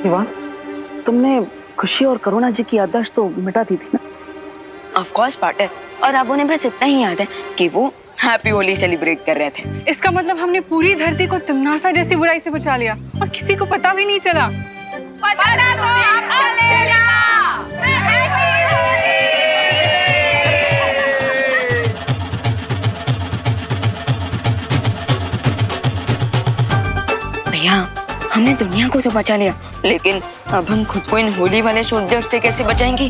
विवान, तुमने खुशी और करुणा जी की याददाश्त तो मिटा दी थी ना? ऑफ कोर्स पार्टनर, और अब उन्हें बस इतना ही याद है कि वो हैप्पी होली सेलिब्रेट कर रहे थे। इसका मतलब हमने पूरी धरती को तिमनासा जैसी बुराई से बचा लिया और किसी को पता भी नहीं चला। पता तो अब चलेगा। भैया, हमने दुनिया को तो बचा लिया, लेकिन अब हम खुद को इन होली वाले सोल्जर्स से कैसे बचाएंगे?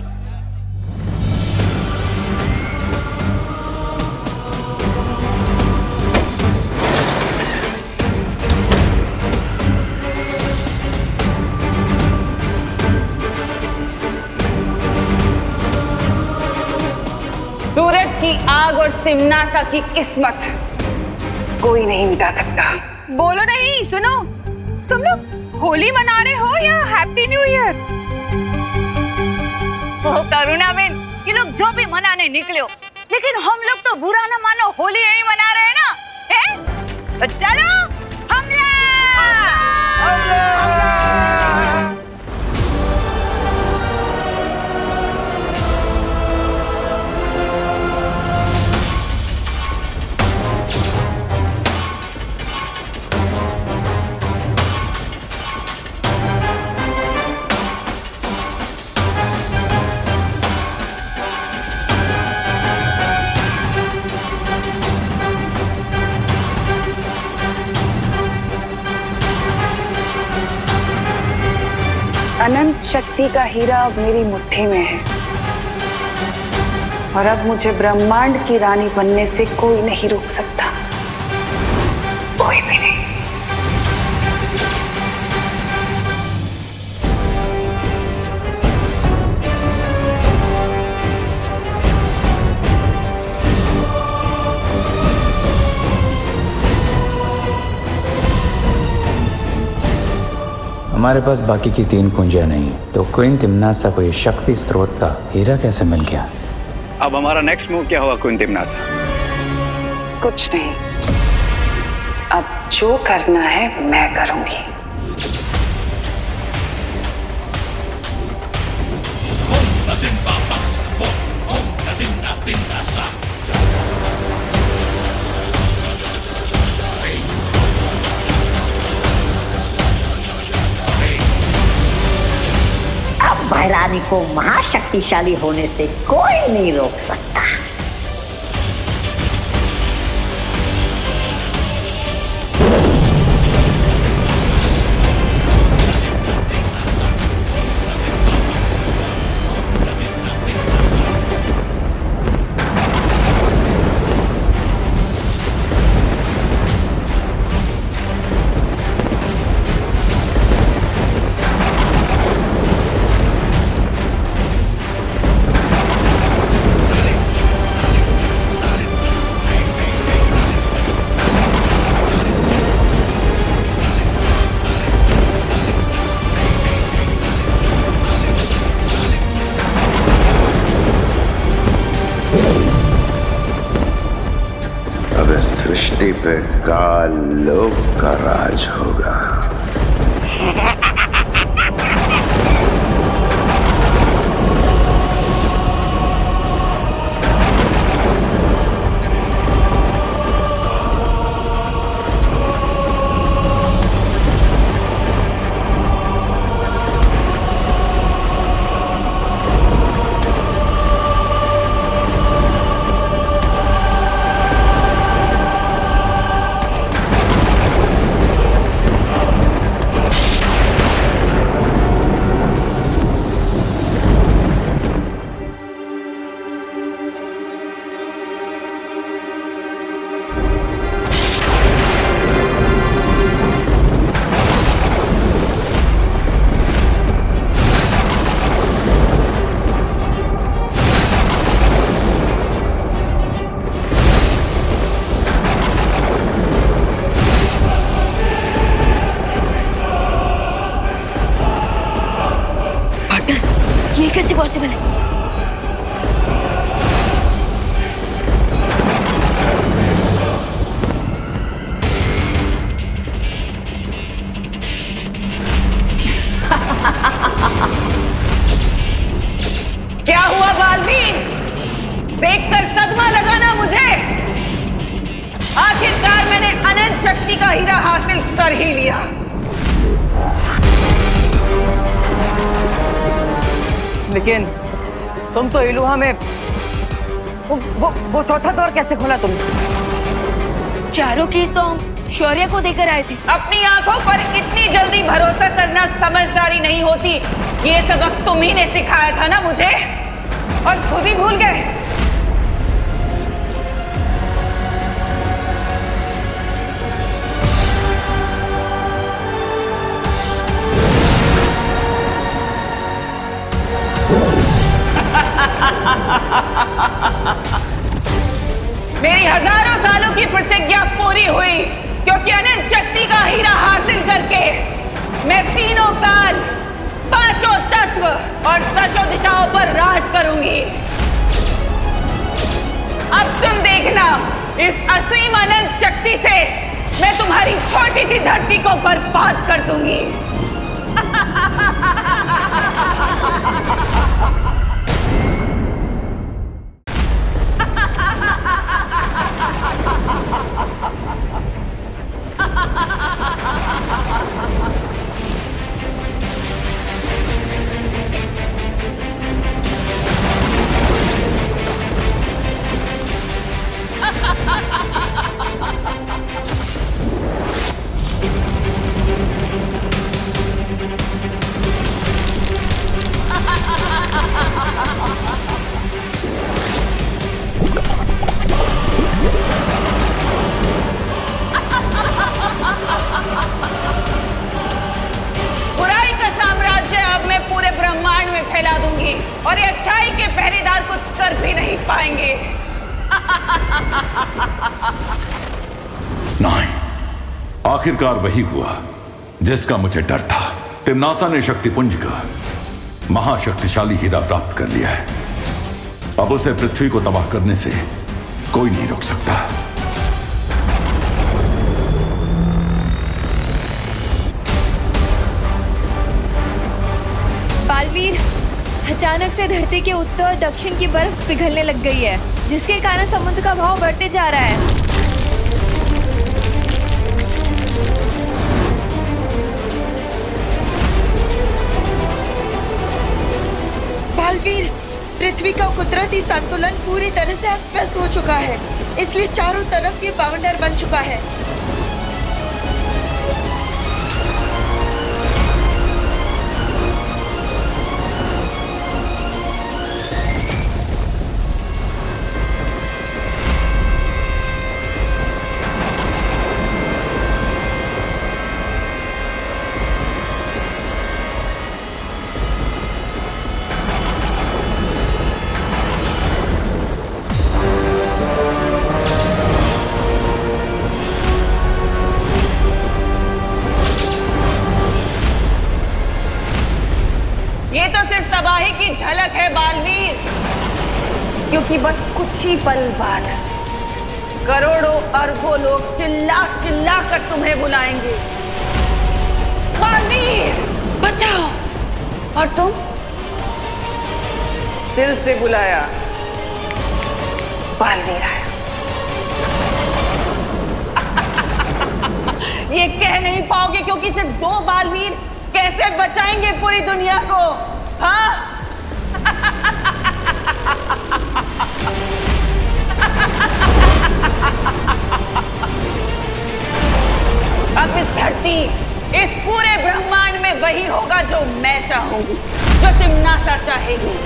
सूरज की आग और तिमनासा की किस्मत कोई नहीं मिटा सकता। बोलो नहीं, सुनो, तुम लोग होली मना रहे हो या हैप्पी न्यू ईयर? ओ करुणा बेन, ये लोग जो भी मनाने निकले हो, लेकिन हम लोग तो बुरा ना मानो होली यही मना रहे हैं ना, हैं? तो चलो हमला! अनंत शक्ति का हीरा अब मेरी मुट्ठी में है और अब मुझे ब्रह्मांड की रानी बनने से कोई नहीं रोक सकता, कोई भी नहीं। हमारे पास बाकी की 3 कुंजियां नहीं, तो क्वीन तिमनासा को ये शक्ति स्रोत का हीरा कैसे मिल गया? अब हमारा नेक्स्ट मूव क्या होगा क्वीन तिमनासा? कुछ नहीं, अब जो करना है मैं करूंगी। महारानी को महाशक्तिशाली होने से कोई नहीं रोक सकता। अब इस सृष्टि पे काल लोक का राज होगा। देखकर सदमा लगा ना मुझे। आखिरकार मैंने अनंत शक्ति का हीरा हासिल कर ही लिया। लेकिन तुम तो इलुहा में वो चौथा द्वार कैसे खोला तुमने? चारों कीज तो हम शौर्य को देकर आए थे। अपनी आंखों पर इतनी जल्दी भरोसा करना समझदारी नहीं होती। ये सबक तुम ही ने सिखाया था ना मुझे, और खुद ही भूल गए। मेरी हजारों सालों की प्रतिज्ञा पूरी हुई, क्योंकि अनंत शक्ति का हीरा हासिल करके मैं तीनों काल, पांचों तत्व और दशों दिशाओं पर राज करूंगी। अब तुम देखना, इस असीम अनंत शक्ति से मैं तुम्हारी छोटी सी धरती को बर्बाद कर दूंगी। बुराई का साम्राज्य अब मैं पूरे ब्रह्मांड में फैला दूंगी, और ये अच्छाई के पहरेदार कुछ कर भी नहीं पाएंगे। नहीं, आखिरकार वही हुआ जिसका मुझे डर था। तिम्नासा ने शक्तिपुंज का महाशक्तिशाली हीरा प्राप्त कर लिया है। अब उसे पृथ्वी को तबाह करने से कोई नहीं रोक सकता। बालवीर, अचानक से धरती के उत्तर और दक्षिण की बर्फ पिघलने लग गई है, जिसके कारण समुद्र का भाव बढ़ते जा रहा है। बालवीर, पृथ्वी का कुदरती संतुलन पूरी तरह से अस्त व्यस्त हो चुका है, इसलिए चारों तरफ ये बावंडर बन चुका है। ये तो सिर्फ तबाही की झलक है बालवीर, क्योंकि बस कुछ ही पल बाद करोड़ों अरबों लोग चिल्ला चिल्ला कर तुम्हें बुलाएंगे, बालवीर बचाओ। और तुम दिल से बुलाया, बालवीर आया। ये कह नहीं पाओगे, क्योंकि सिर्फ दो बालवीर कैसे बचाएंगे पूरी दुनिया को? हाँ? अब इस धरती, इस पूरे ब्रह्मांड में वही होगा जो मैं चाहूंगी, जो तिम्नासा चाहेगी,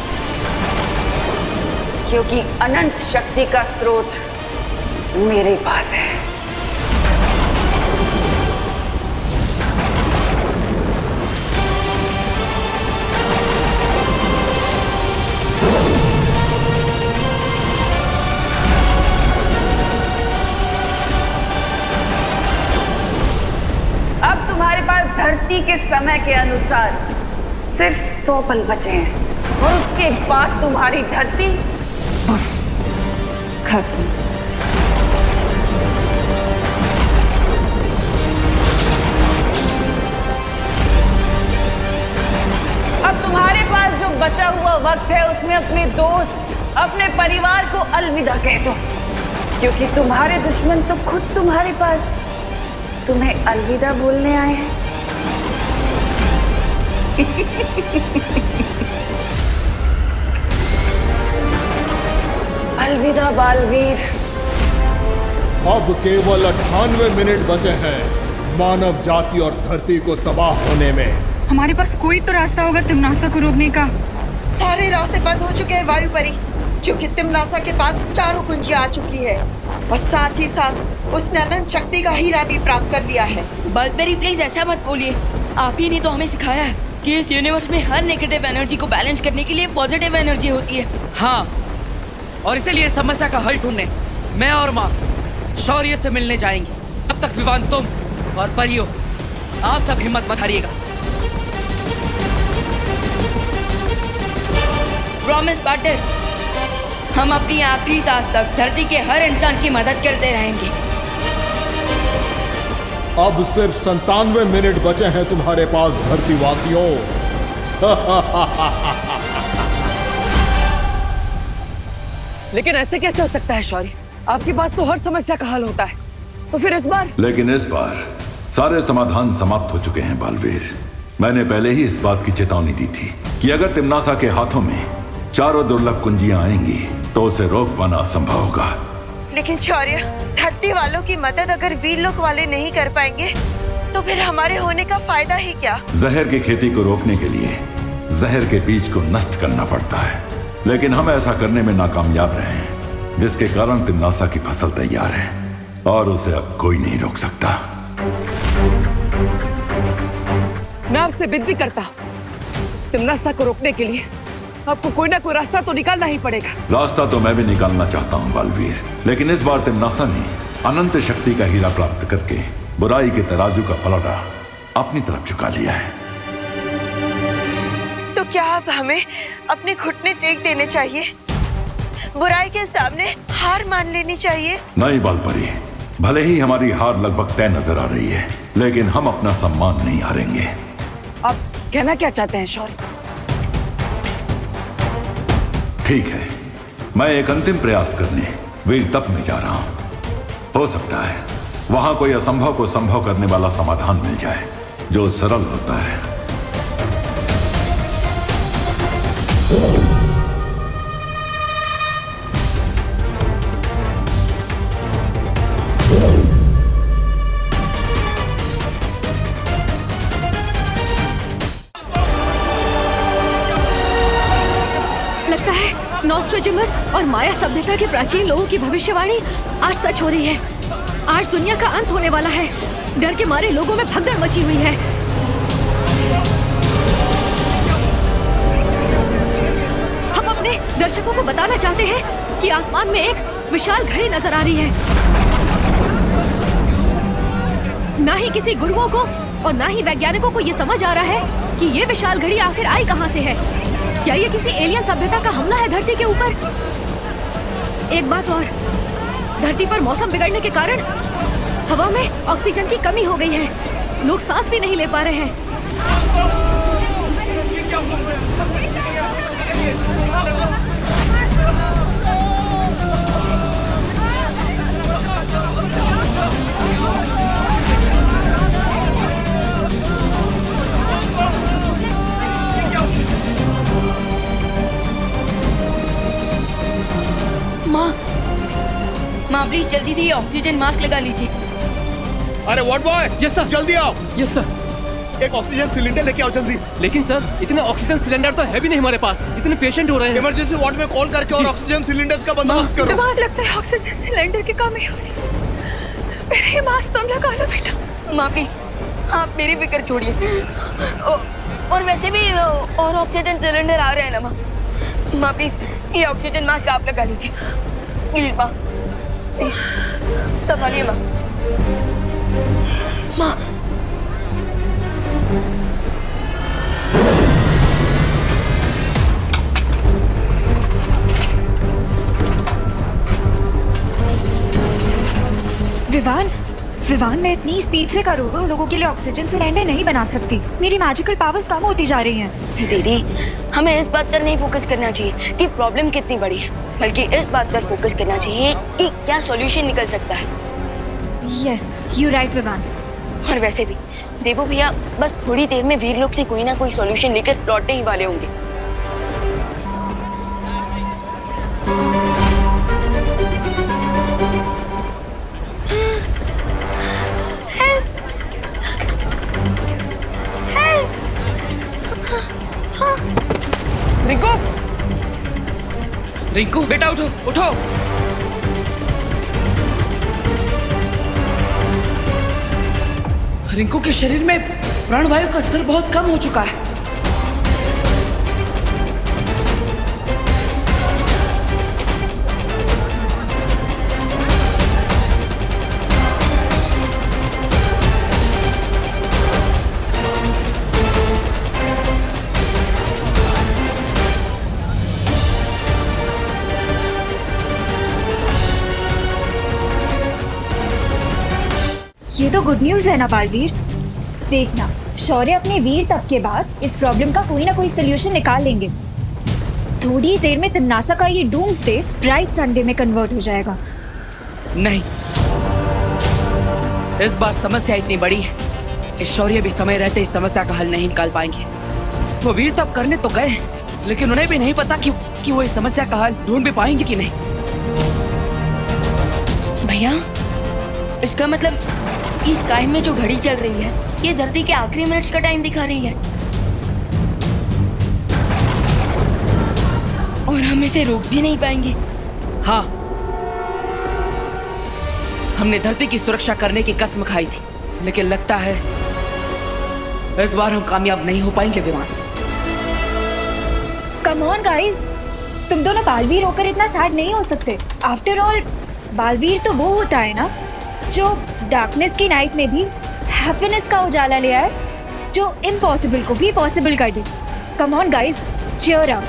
क्योंकि अनंत शक्ति का स्रोत मेरे पास है। अब तुम्हारे पास धरती के समय के अनुसार सिर्फ 100 पल बचे हैं, और उसके बाद तुम्हारी धरती खत्म। अब तुम्हारे पास जो बचा हुआ वक्त है, उसमें अपने दोस्त अपने परिवार को अलविदा कह दो, क्योंकि तुम्हारे दुश्मन तो खुद तुम्हारे पास तुम्हें अलविदा बोलने आए हैं। अलविदा बालवीर। अब केवल 98 मिनट बचे हैं मानव जाति और धरती को तबाह होने में। हमारे पास कोई तो रास्ता होगा तिमनासा को रोकने का। सारे रास्ते बंद हो चुके हैं वायु परी, क्योंकि तिमनासा के पास चारों कुंजियां आ चुकी है और साथ ही साथ उसने अनंत शक्ति का हीरा भी प्राप्त कर लिया है। बल्बेरी प्लीज ऐसा मत बोलिए। आप ही ने तो हमें सिखाया है कि इस यूनिवर्स में हर नेगेटिव एनर्जी को बैलेंस करने के लिए पॉजिटिव एनर्जी होती है। हाँ, और इसीलिए समस्या का हल ढूंढने मैं और माँ शौर्य से मिलने जाएंगे। तब तक विवान तुम और परियो आप सब हिम्मत मत हारिएगा। प्रॉमिस पार्टनर, हम अपनी आखिरी सांस तक धरती के हर इंसान की मदद करते रहेंगे। अब सिर्फ 97 मिनट बचे हैं तुम्हारे पास धरतीवासियों। लेकिन ऐसे कैसे हो सकता है शौर्य? आपके पास तो हर समस्या का हल होता है, तो फिर इस बार? लेकिन इस बार सारे समाधान समाप्त हो चुके हैं बालवीर। मैंने पहले ही इस बात की चेतावनी दी थी कि अगर तिमनासा के हाथों में चारों दुर्लभ कुंजियां आएंगी तो उसे रोक पाना असंभव होगा। लेकिन शौर्य, धरती वालों की मदद अगर वीरलोक वाले नहीं कर पाएंगे तो फिर हमारे होने का फायदा ही क्या? जहर की खेती को रोकने के लिए जहर के बीज को नष्ट करना पड़ता है, लेकिन हम ऐसा करने में नाकामयाब रहे हैं, जिसके कारण तिमनासा की फसल तैयार है और उसे अब कोई नहीं रोक सकता। मैं आपसे विनती करता हूँ, तिमनासा को रोकने के लिए आपको कोई ना कोई रास्ता तो निकालना ही पड़ेगा। रास्ता तो मैं भी निकालना चाहता हूँ बालवीर, लेकिन इस बार तिमनासा ने अनंत शक्ति का हीरा प्राप्त करके बुराई के तराजू का पलड़ा अपनी तरफ झुका लिया है। तो क्या अब हमें अपने घुटने टेक देने चाहिए? बुराई के सामने हार मान लेनी चाहिए? नहीं बालपरी, भले ही हमारी हार लगभग तय नजर आ रही है, लेकिन हम अपना सम्मान नहीं हारेंगे। आप कहना क्या चाहते हैं शौर्य? ठीक है, मैं एक अंतिम प्रयास करने वीर तप में जा रहा हूं। हो सकता है वहां कोई असंभव को संभव करने वाला समाधान मिल जाए जो सरल होता है। लगता है नॉस्ट्रेडमस और माया सभ्यता के प्राचीन लोगों की भविष्यवाणी आज सच हो रही है। आज दुनिया का अंत होने वाला है। डर के मारे लोगों में भगदड़ मची हुई है। हम अपने दर्शकों को बताना चाहते हैं कि आसमान में एक विशाल घड़ी नजर आ रही है। ना ही किसी गुरुओं को और ना ही वैज्ञानिकों को ये समझ आ रहा है कि ये विशाल घड़ी आखिर आई कहां से है। क्या ये किसी एलियन सभ्यता का हमला है धरती के ऊपर? एक बात और, धरती पर मौसम बिगड़ने के कारण हवा में ऑक्सीजन की कमी हो गई है। लोग सांस भी नहीं ले पा रहे हैं। माँ प्लीज जल्दी से ये ऑक्सीजन मास्क लगा लीजिए। अरे व्हाट बॉय, यस सर, जल्दी आओ। Yes sir. एक ऑक्सीजन सिलेंडर लेके आओ जल्दी। लेकिन सर इतने ऑक्सीजन सिलेंडर तो है भी नहीं हमारे पास, इतने पेशेंट हो रहे हैं। इमरजेंसी वार्ड में कॉल करके और ऑक्सीजन सिलेंडर्स का बंदोबस्त करो। बीमार लगता है, ऑक्सीजन सिलेंडर की कमी हो रही है। मेरे ये मास्क तुम लगा लो बेटा। माँ प्लीज आप मेरी फिक्र छोड़िए। और वैसे भी और ऑक्सीजन सिलेंडर आ रहे हैं ना माँ। माँ प्लीज ये ऑक्सीजन मास्क आप लगा लीजिए प्लीज। माँ प्लीज संभालिए माँ। माँ विवान, विवान, मैं इतनी स्पीड से करोड़ों लोगों के लिए ऑक्सीजन सिलेंडर नहीं बना सकती। मेरी मैजिकल पावर्स कम होती जा रही हैं। दीदी, हमें इस बात पर नहीं फोकस करना चाहिए कि प्रॉब्लम कितनी बड़ी है, बल्कि इस बात पर फोकस करना चाहिए कि क्या सॉल्यूशन निकल सकता है। Yes, you right Vivaan. और वैसे भी देवो भैया बस थोड़ी देर में वीर लोग से कोई ना कोई सॉल्यूशन लेकर लौटने ही वाले होंगे। रिंकू, रिंकू बेटा उठो उठो। रिंकू के शरीर में प्राणवायु का स्तर बहुत कम हो चुका है। ये तो गुड न्यूज है ना बालवीर। देखना, शौर्य अपने वीर तप के बाद इस प्रॉब्लम का कोई ना कोई सोल्यूशन निकाल लेंगे। थोड़ी देर में तिमनासा का ये डूम्सडे ब्राइट संडे में कन्वर्ट हो जाएगा। नहीं, इस बार समस्या इतनी बड़ी है, इस शौर्य भी समय रहते इस समस्या का हल नहीं निकाल पाएंगे। वो वीर तप करने तो गए, लेकिन उन्हें भी नहीं पता कि वो इस समस्या का हल ढूंढ भी पाएंगे कि नहीं। भैया, इसका मतलब इस स्काई में जो घड़ी चल रही है, ये धरती के आखिरी मिनट्स का टाइम दिखा रही है और हम इसे रोक भी नहीं पाएंगे। हाँ, हमने धरती की सुरक्षा करने की कसम खाई थी, लेकिन लगता है इस बार हम कामयाब नहीं हो पाएंगे विमान। कम ऑन गाइस, तुम दोनों बालवीर होकर इतना सैड नहीं हो सकते। आफ्टर ऑल बालवीर तो वो होता है ना जो डार्कनेस की नाइट में भी हैप्पीनेस का उजाला ले आए, जो इम्पॉसिबल को भी पॉसिबल कर दे। Come on guys, cheer up.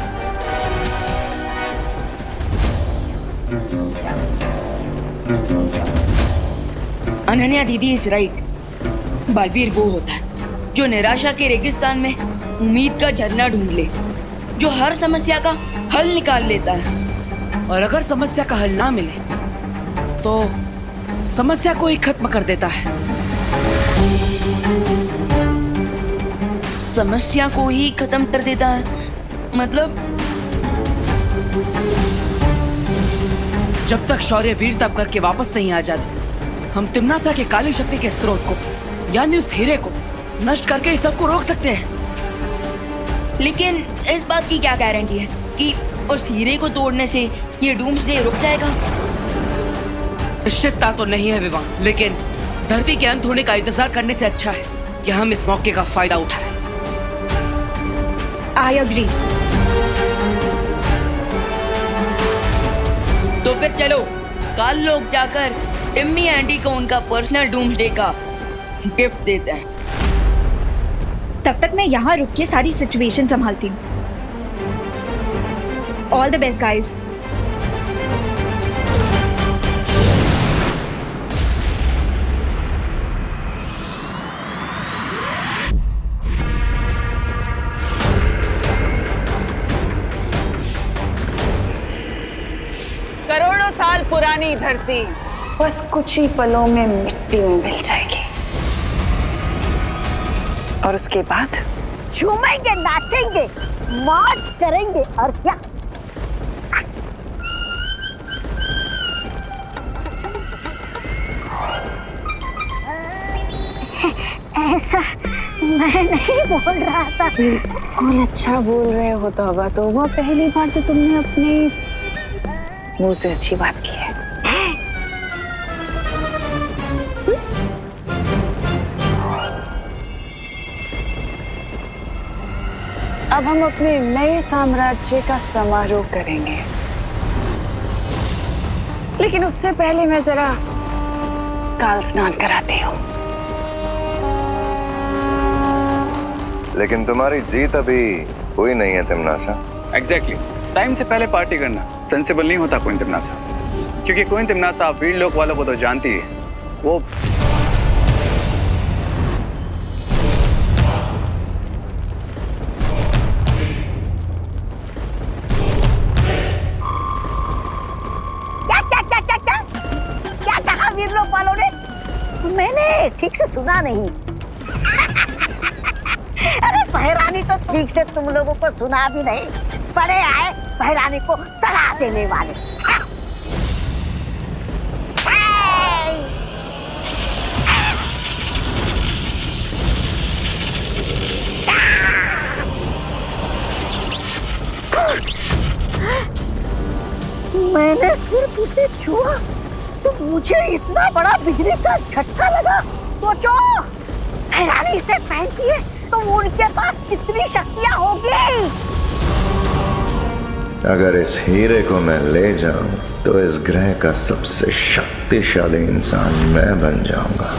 Ananya दीदी इज राइट। बालवीर वो होता है जो निराशा के रेगिस्तान में उम्मीद का झरना ढूंढ ले, जो हर समस्या का हल निकाल लेता है, और अगर समस्या का हल ना मिले तो समस्या को ही खत्म कर देता है। समस्या को ही खत्म कर देता है मतलब? जब तक शौर्य वीर तप करके वापस नहीं आ जाते, हम तिमनासा के काली शक्ति के स्रोत को, यानी उस हीरे को नष्ट करके इस सबको रोक सकते हैं। लेकिन इस बात की क्या गारंटी है कि उस हीरे को तोड़ने से ये डूम्सडे रुक जाएगा? निश्चितता तो नहीं है विवान, लेकिन धरती के अंत होने का इंतजार करने से अच्छा है कि हम इस मौके का फायदा उठाएं। I agree. तो फिर चलो कल लोग जाकर टिम्मी आंटी को उनका पर्सनल डूम्सडे का गिफ्ट देते हैं। तब तक मैं यहाँ रुक के सारी सिचुएशन संभालती हूँ। All the best guys. करोड़ों साल पुरानी धरती बस कुछ ही पलों में मिट्टी में मिल जाएगी, और उसके बाद झूमेंगे, नाचेंगे, मौज करेंगे और क्या। ऐसा मैं नहीं बोल रहा था। बिल्कुल अच्छा बोल रहे हो तौबा। तो वो पहली बार तो तुमने अपने इस मुंह से अच्छी बात की है। अब हम अपने नए साम्राज्य का समारोह करेंगे, लेकिन उससे पहले मैं जरा काल स्नान कराती हूँ। लेकिन तुम्हारी जीत अभी हुई नहीं है तिमनासा। एग्जैक्टली, टाइम से पहले पार्टी करना सेंसिबल नहीं होता कोइन तिमनासा, क्योंकि कोइन तिमनासा वीर लोक वालों को तो जानती है, वो मैंने ठीक से सुना नहीं। अरे बहरानी तो ठीक से तुम लोगों को सुना भी नहीं, बड़े आए बहरानी को सलाह देने वाले। मैंने सिर्फ उसे छुआ तो मुझे इतना बड़ा बिजली का झटका लगा। सोचो हैरानी इसे पहनती है तो उनके पास कितनी शक्तियां होगी। अगर इस हीरे को मैं ले जाऊं तो इस ग्रह का सबसे शक्तिशाली इंसान मैं बन जाऊंगा।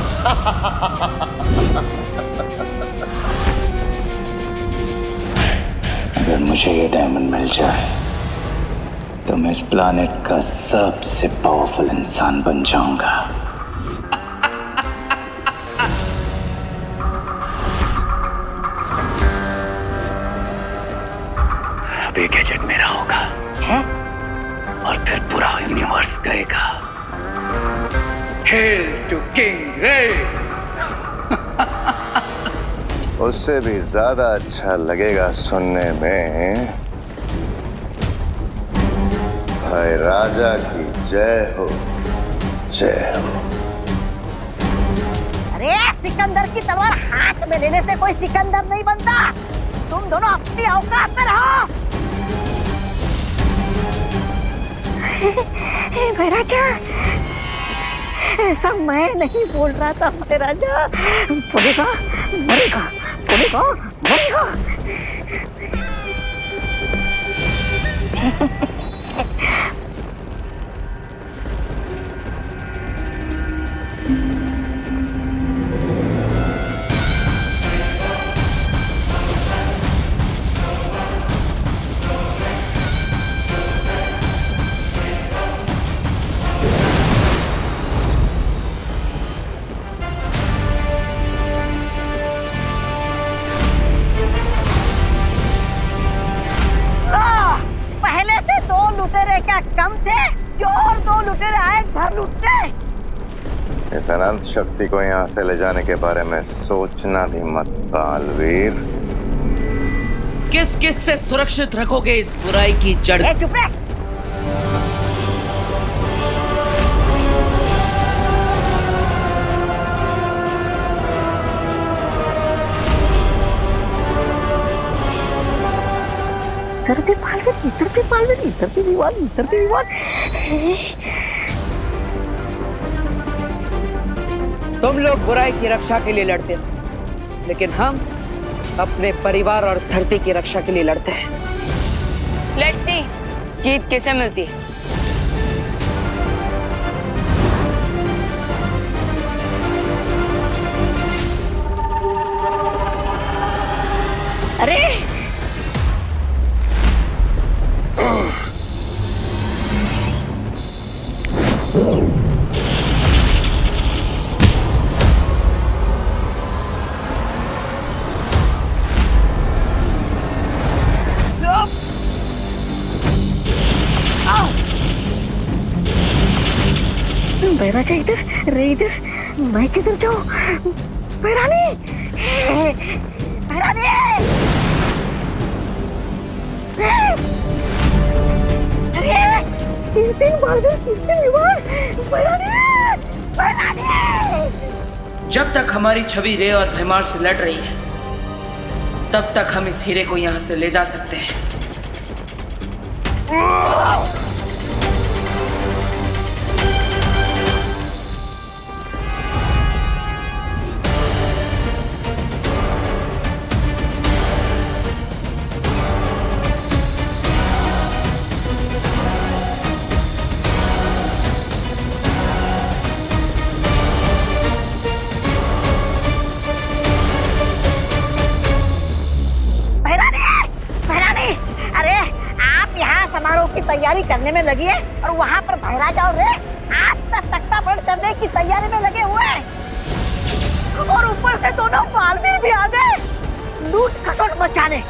अगर मुझे ये डायमंड मिल जाए तो मैं इस प्लैनेट का सबसे पावरफुल इंसान बन जाऊंगा। अब ये गैजेट मेरा होगा और फिर पूरा यूनिवर्स गएगा। हेल टू किंग रे। उससे भी ज्यादा अच्छा लगेगा सुनने में, भाई राजा की जय हो, जय हो। अरे सिकंदर की तलवार हाथ में लेने से कोई सिकंदर नहीं बनता। तुम दोनों अपनी औकात में रहो। महाराजा, ऐसा मैं नहीं बोल रहा था महाराजा। बोलेगा मरेगा, बोलेगा मरेगा। कम थे जो और 2 लुटेरे आए घर लुटते। इस अनंत शक्ति को यहाँ से ले जाने के बारे में सोचना भी मत बालवीर। किस किस से सुरक्षित रखोगे इस बुराई की जड़? चुप रह। इधर भी पालवन, इधर भी पालवन, इधर भी विवाद, इधर भी विवाद। तुम लोग बुराई की रक्षा के लिए लड़ते हो, लेकिन हम अपने परिवार और धरती की रक्षा के लिए लड़ते हैं। लेट्स सी जीत किसे मिलती है। अरे बैराजा इधर रे, इधर मैं किधर जाऊं? बैरानी, बैरानी, जब तक हमारी छवि रे और भैमार से लड़ रही है, तब तक हम इस हीरे को यहाँ से ले जा सकते हैं। तैयारी करने में लगी है और वहाँ पर महाराजा और रे आज तक तख्ता पलट करने की तैयारी में लगे हुए हैं। और ऊपर से दोनों बालवीर भी आ गए लूट खसोट मचाने।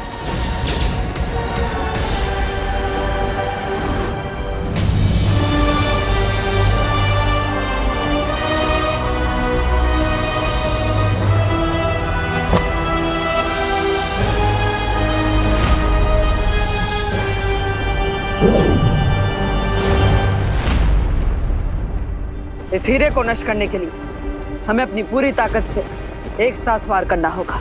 इस हीरे को नष्ट करने के लिए हमें अपनी पूरी ताकत से एक साथ वार करना होगा।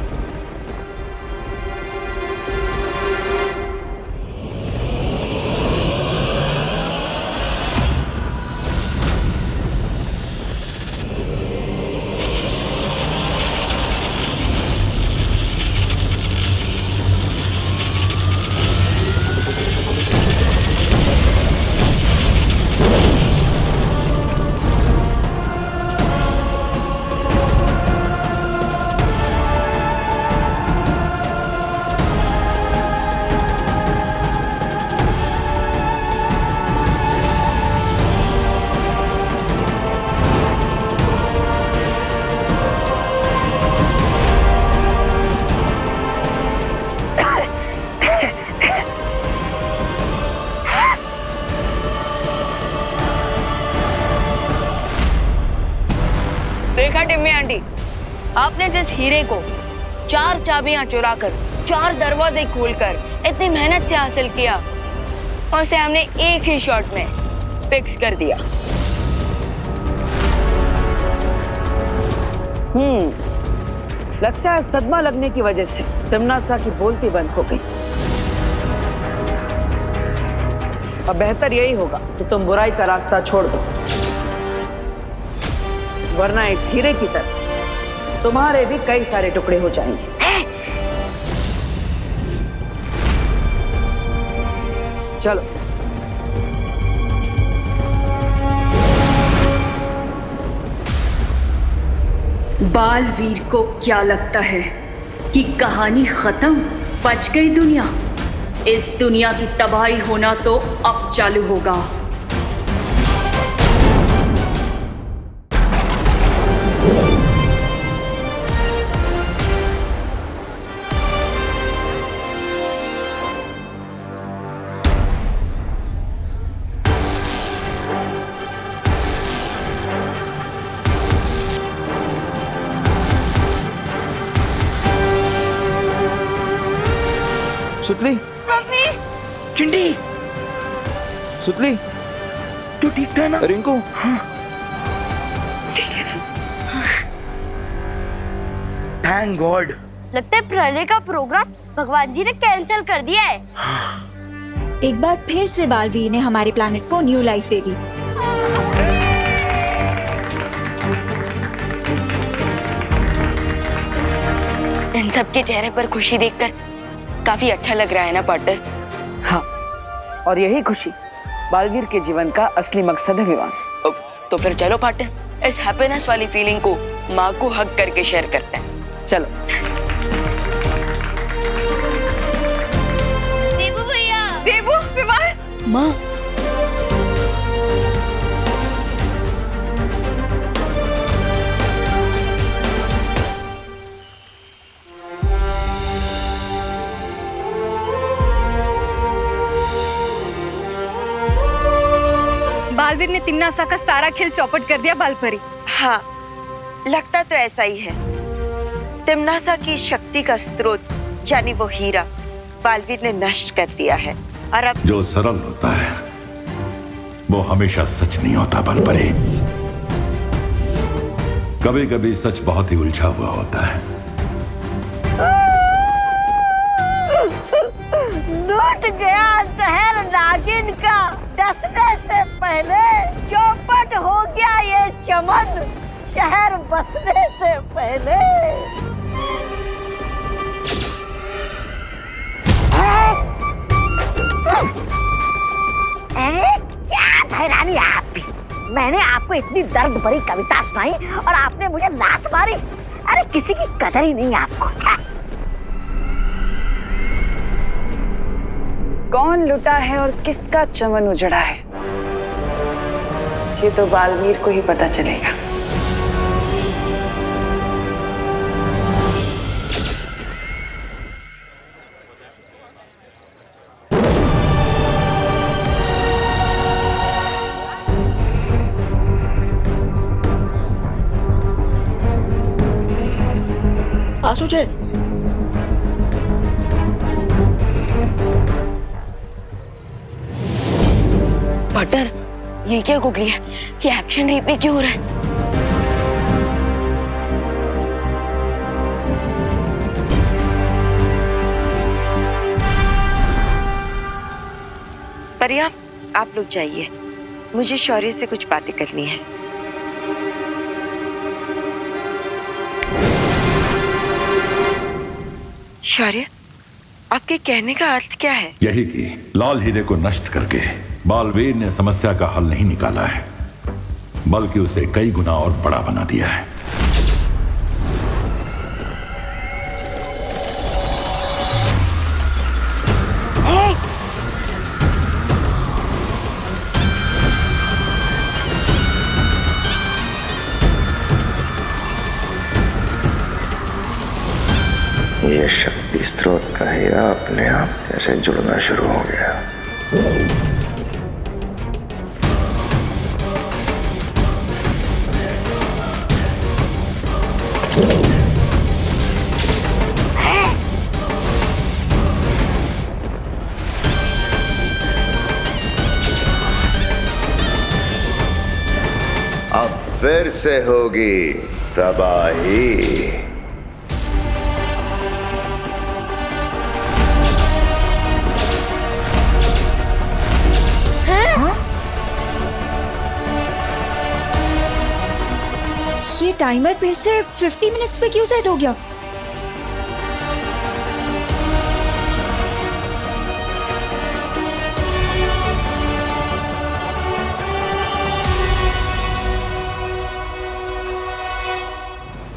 देखा टिम्मी आंटी, आपने जिस हीरे को 4 चाबियां चुराकर 4 दरवाजे खोलकर इतनी मेहनत से हासिल किया और उसे हमने एक ही शॉट में फिक्स कर दिया। लगता है सदमा लगने की वजह से तिम्नासा की बोलती बंद हो गई। अब बेहतर यही होगा कि तुम बुराई का रास्ता छोड़ दो, वरना एक हीरे की तरह तुम्हारे भी कई सारे टुकड़े हो जाएंगे। चलो। बालवीर को क्या लगता है कि कहानी खत्म, बच गई दुनिया? इस दुनिया की तबाही होना तो अब चालू होगा। सुतली, चिंटी, सुतली, तू ठीक था ना? रिंकू, हाँ, थैंक गॉड। लगता है प्रलय का प्रोग्राम भगवान जी ने कैंसिल कर दिया है। एक बार फिर से बालवीर ने हमारे प्लैनेट को न्यू लाइफ दे दी। इन सबके चेहरे पर खुशी देखकर काफी अच्छा लग रहा है ना पार्टनर? हाँ, और यही खुशी बालवीर के जीवन का असली मकसद है विवान। तो फिर चलो पार्टनर, इस हैप्पीनेस वाली फीलिंग को माँ को हक करके शेयर करते हैं। चलो। देबू भैया, देबू, विवान, माँ, बालवीर ने तिम्नासा का सारा खेल चौपट कर दिया बालपरी। हाँ, लगता तो ऐसा ही है। तिम्नासा की शक्ति का स्रोत यानी वो हीरा बालवीर ने नष्ट कर दिया है और अब जो सरल होता है वो हमेशा सच नहीं होता बालपरी। कभी कभी सच बहुत ही उलझा हुआ होता है। लूट गया शहर नागिन का, डसने से पहले चौपट हो गया ये चमन, शहर बसने से पहले। क्या हैरानी आप भी, मैंने आपको इतनी दर्द भरी कविता सुनाई और आपने मुझे लात मारी। अरे किसी की कदर ही नहीं आपको। कौन लुटा है और किसका चमन उजड़ा है, ये तो बालवीर को ही पता चलेगा। आसुचे, पार्टनर, ये क्या गुगली है? ये एक्शन रिप्ले क्यों हो रहा है? परिया, आप लोग जाइए, मुझे शौर्य से कुछ बातें करनी है। शौर्य, आपके कहने का अर्थ क्या है? यही कि लाल हीरे को नष्ट करके बालवीर ने समस्या का हल नहीं निकाला है, बल्कि उसे कई गुना और बड़ा बना दिया है। ये शक्ति स्रोत का हीरा अपने आप कैसे जुड़ना शुरू हो गया। अब फिर से होगी तबाही। ये टाइमर फिर से 50 मिनट्स पे क्यों सेट हो गया?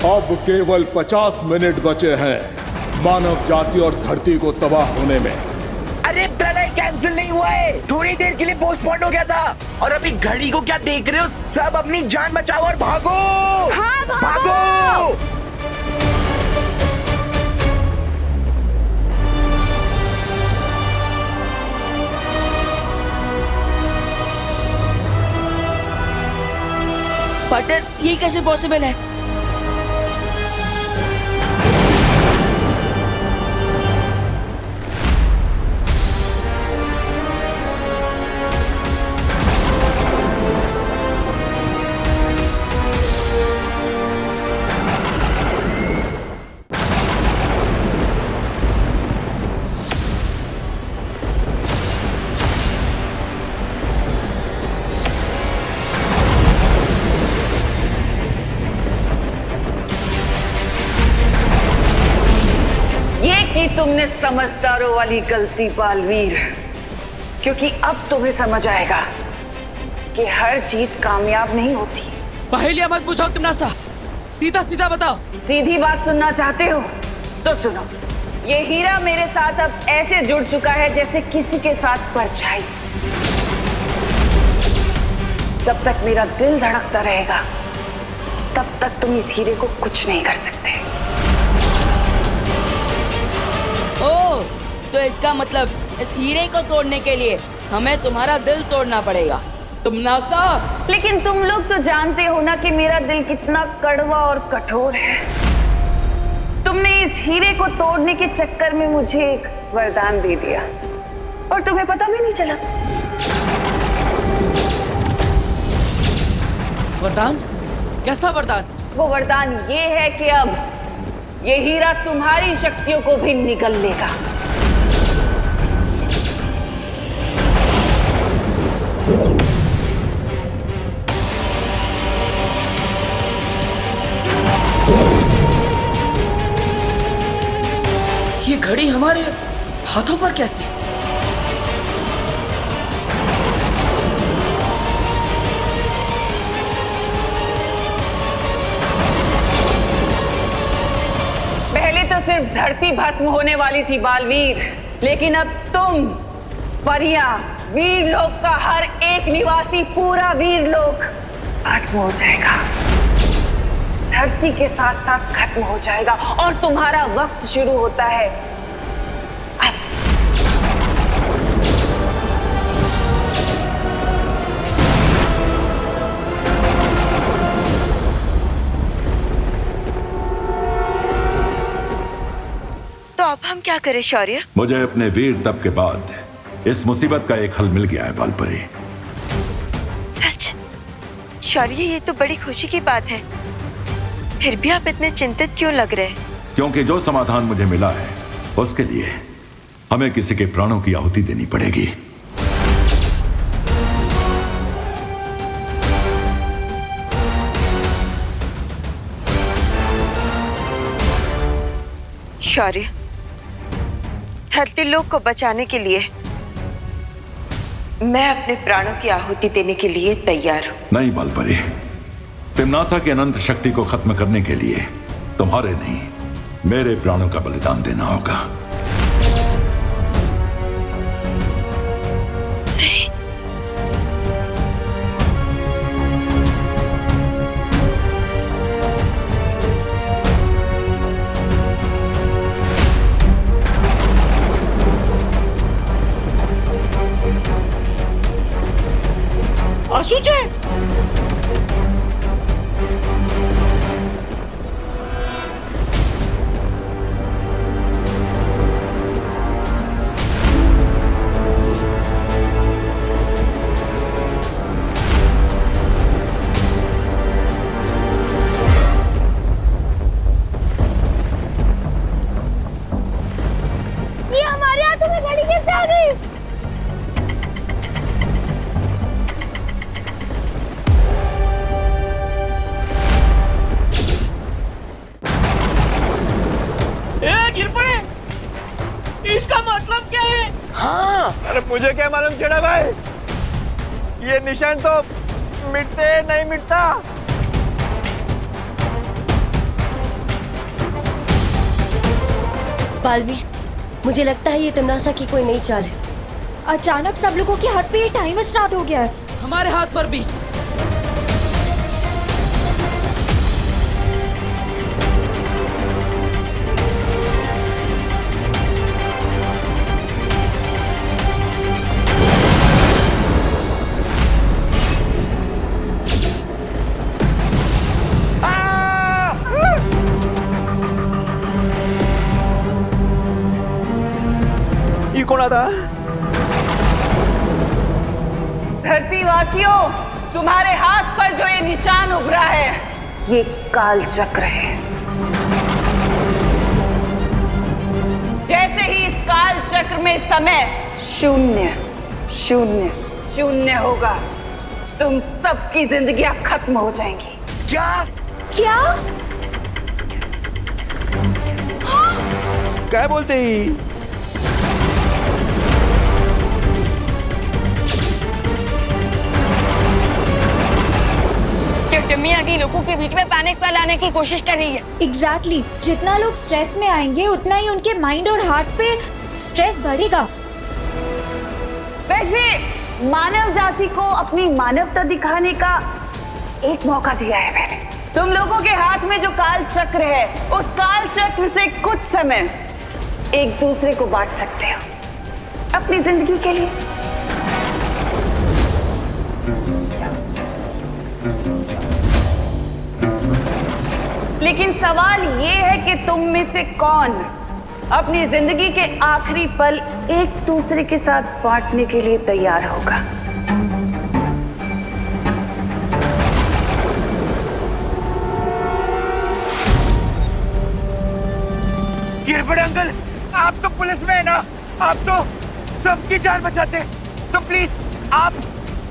अब केवल 50 मिनट बचे हैं मानव जाति और धरती को तबाह होने में। अरे प्रलय कैंसिल नहीं हुआ है, थोड़ी देर के लिए पोस्टपोन हो गया था। और अभी घड़ी को क्या देख रहे हो? सब अपनी जान बचाओ और भागो। हाँ, भागो। पार्टनर, ये कैसे पॉसिबल है? तुमने समझदारों वाली गलती बालवीर, क्योंकि अब तुम्हें समझ आएगा कि हर जीत कामयाब नहीं होती। पहेलियां मत पूछो तुमनासा, सीधा सीधा बताओ। सीधी बात सुनना चाहते हो तो सुनो। ये हीरा मेरे साथ अब ऐसे जुड़ चुका है जैसे किसी के साथ परछाई। जब तक मेरा दिल धड़कता रहेगा तब तक तुम इस हीरे को कुछ नहीं कर सकते। ओह, तो इसका मतलब इस हीरे को तोड़ने के लिए हमें तुम्हारा दिल तोड़ना पड़ेगा, तुमनासा। लेकिन तुम लोग तो जानते हो ना कि मेरा दिल कितना कड़वा और कठोर है। तुमने इस हीरे को तोड़ने के चक्कर में मुझे एक वरदान दे दिया और तुम्हें पता भी नहीं चला। वरदान? कैसा वरदान? वो वरदान ये है कि अब ये हीरा तुम्हारी शक्तियों को भी निगल लेगा। ये घड़ी हमारे हाथों पर कैसे? पहले तो सिर्फ धरती भस्म होने वाली थी बालवीर, लेकिन अब तुम, परियां, वीर लोक का हर एक निवासी, पूरा वीर लोक भस्म हो जाएगा, धरती के साथ साथ खत्म हो जाएगा और तुम्हारा वक्त शुरू होता है अब। तो अब हम क्या करें शौर्य? मुझे अपने वीर तप के बाद इस मुसीबत का एक हल मिल गया है बालपरी। सच? शौर्य, ये तो बड़ी खुशी की बात है। फिर भी आप इतने चिंतित क्यों लग रहे हैं? क्योंकि जो समाधान मुझे मिला है उसके लिए हमें किसी के प्राणों की आहुति देनी पड़ेगी। शौर्य, धरती लोक को बचाने के लिए मैं अपने प्राणों की आहुति देने के लिए तैयार हूं। नहीं बालपरी, तिम्नासा की अनंत शक्ति को खत्म करने के लिए तुम्हारे नहीं, मेरे प्राणों का बलिदान देना होगा। नहीं। आशुचे, ये हमारे हाथों में घड़ी कैसे आ गई? गिर पड़े। इसका मतलब क्या है? हाँ, अरे मुझे क्या मालूम चढ़ा भाई, ये निशान तो मिटते नहीं मिटता। बालवीर, मुझे लगता है ये तिम्नासा की कोई नई चाल है। अचानक सब लोगों के हाथ पे ये टाइमर स्टार्ट हो गया है। हमारे हाथ पर भी। कौन आता? धरतीवासियों, तुम्हारे हाथ पर जो ये निशान उभरा है, ये काल चक्र है। जैसे ही इस काल चक्र में समय 0 0 0 होगा, तुम सबकी जिंदगियां खत्म हो जाएंगी। क्या? क्या? क्या बोलते ही? मियागी लोगों के बीच में पैनिक फैलाने की कोशिश कर रही है। एग्जैक्टली, जितना लोग स्ट्रेस में आएंगे उतना ही उनके माइंड और हार्ट पे स्ट्रेस बढ़ेगा। वैसे मानव जाति को अपनी मानवता दिखाने का एक मौका दिया है मैंने। तुम लोगों के हाथ में जो काल चक्र है, उस काल चक्र से कुछ समय एक दूसरे को बांट सकते हो अपनी जिंदगी के लिए। लेकिन सवाल ये है कि तुम में से कौन अपनी जिंदगी के आखिरी पल एक दूसरे के साथ बांटने के लिए तैयार होगा। गिरबड़ अंकल, आप तो पुलिस में है ना, आप तो सबकी जान बचाते, तो प्लीज आप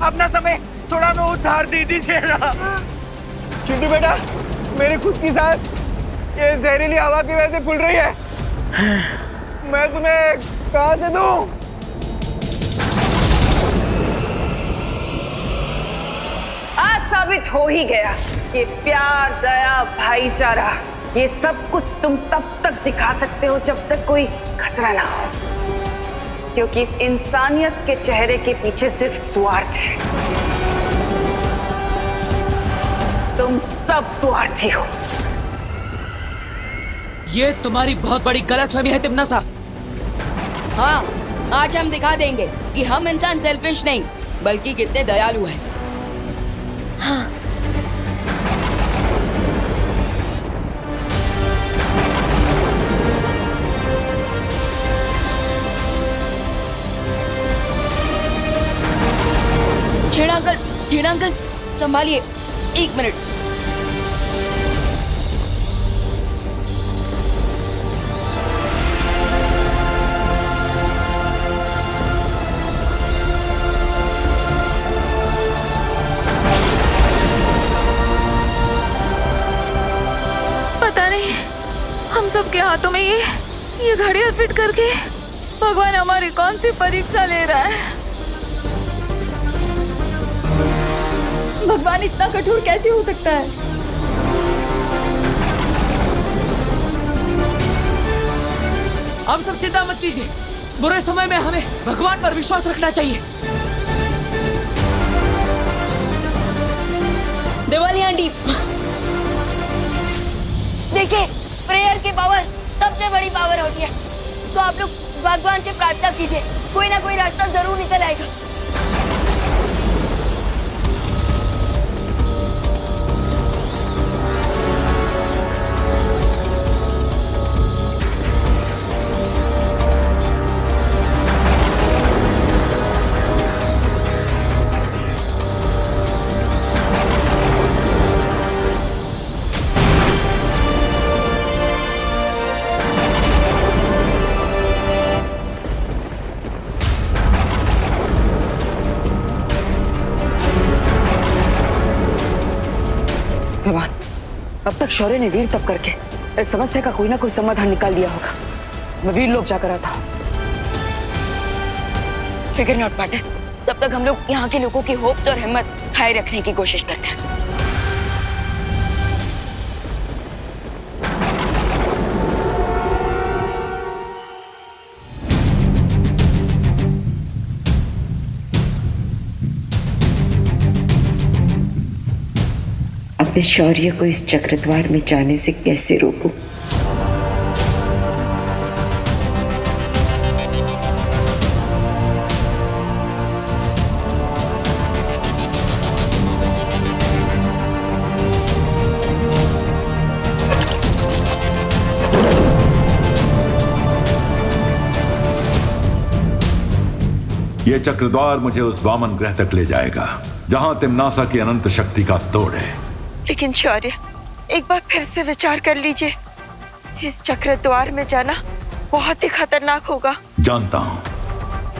अपना समय थोड़ा में उधार दे दीजिए ना। चिंटू बेटा, मेरी खुद की सांस ये जहरीली हवा की वजह से फूल रही है, मैं तुम्हें कहां से दूं? आज साबित हो ही गया कि प्यार, दया, भाईचारा, ये सब कुछ तुम तब तक दिखा सकते हो जब तक कोई खतरा ना हो, क्योंकि इस इंसानियत के चेहरे के पीछे सिर्फ स्वार्थ है। तुम सब स्वार्थी हो। ये तुम्हारी बहुत बड़ी गलतफहमी है तिम्नासा। हाँ, आज हम दिखा देंगे कि हम इंसान सेल्फिश नहीं बल्कि कितने दयालु हैं। हाँ। छेड़ा अंकल संभालिए, 1 मिनट। पता नहीं हम सबके हाथों में ये घड़ियां फिट करके भगवान हमारी कौन सी परीक्षा ले रहा है। भगवान इतना कठोर कैसे हो सकता है? आप सब चिंता मत कीजिए, बुरे समय में हमें भगवान पर विश्वास रखना चाहिए। दिवाली आंटी, देखिए प्रेयर की पावर सबसे बड़ी पावर होती है। तो आप लोग भगवान से प्रार्थना कीजिए, कोई ना कोई रास्ता जरूर निकल आएगा। भगवान, अब तक शौर्य ने वीर तप करके इस समस्या का कोई ना कोई समाधान निकाल दिया होगा। मैं वीर लोग जाकर आता हूँ। फिकर नॉट मैटर, तब तक हम लोग यहाँ के लोगों की होप्स और हिम्मत हाई रखने की कोशिश करते हैं। मैं शौर्य को इस चक्रद्वार में जाने से कैसे रोकूं? ये चक्रद्वार मुझे उस वामन ग्रह तक ले जाएगा जहां तिम्नासा की अनंत शक्ति का तोड़ है। लेकिन शौर्य, एक बार फिर से विचार कर लीजिए, इस चक्रद्वार में जाना बहुत ही खतरनाक होगा। जानता हूं,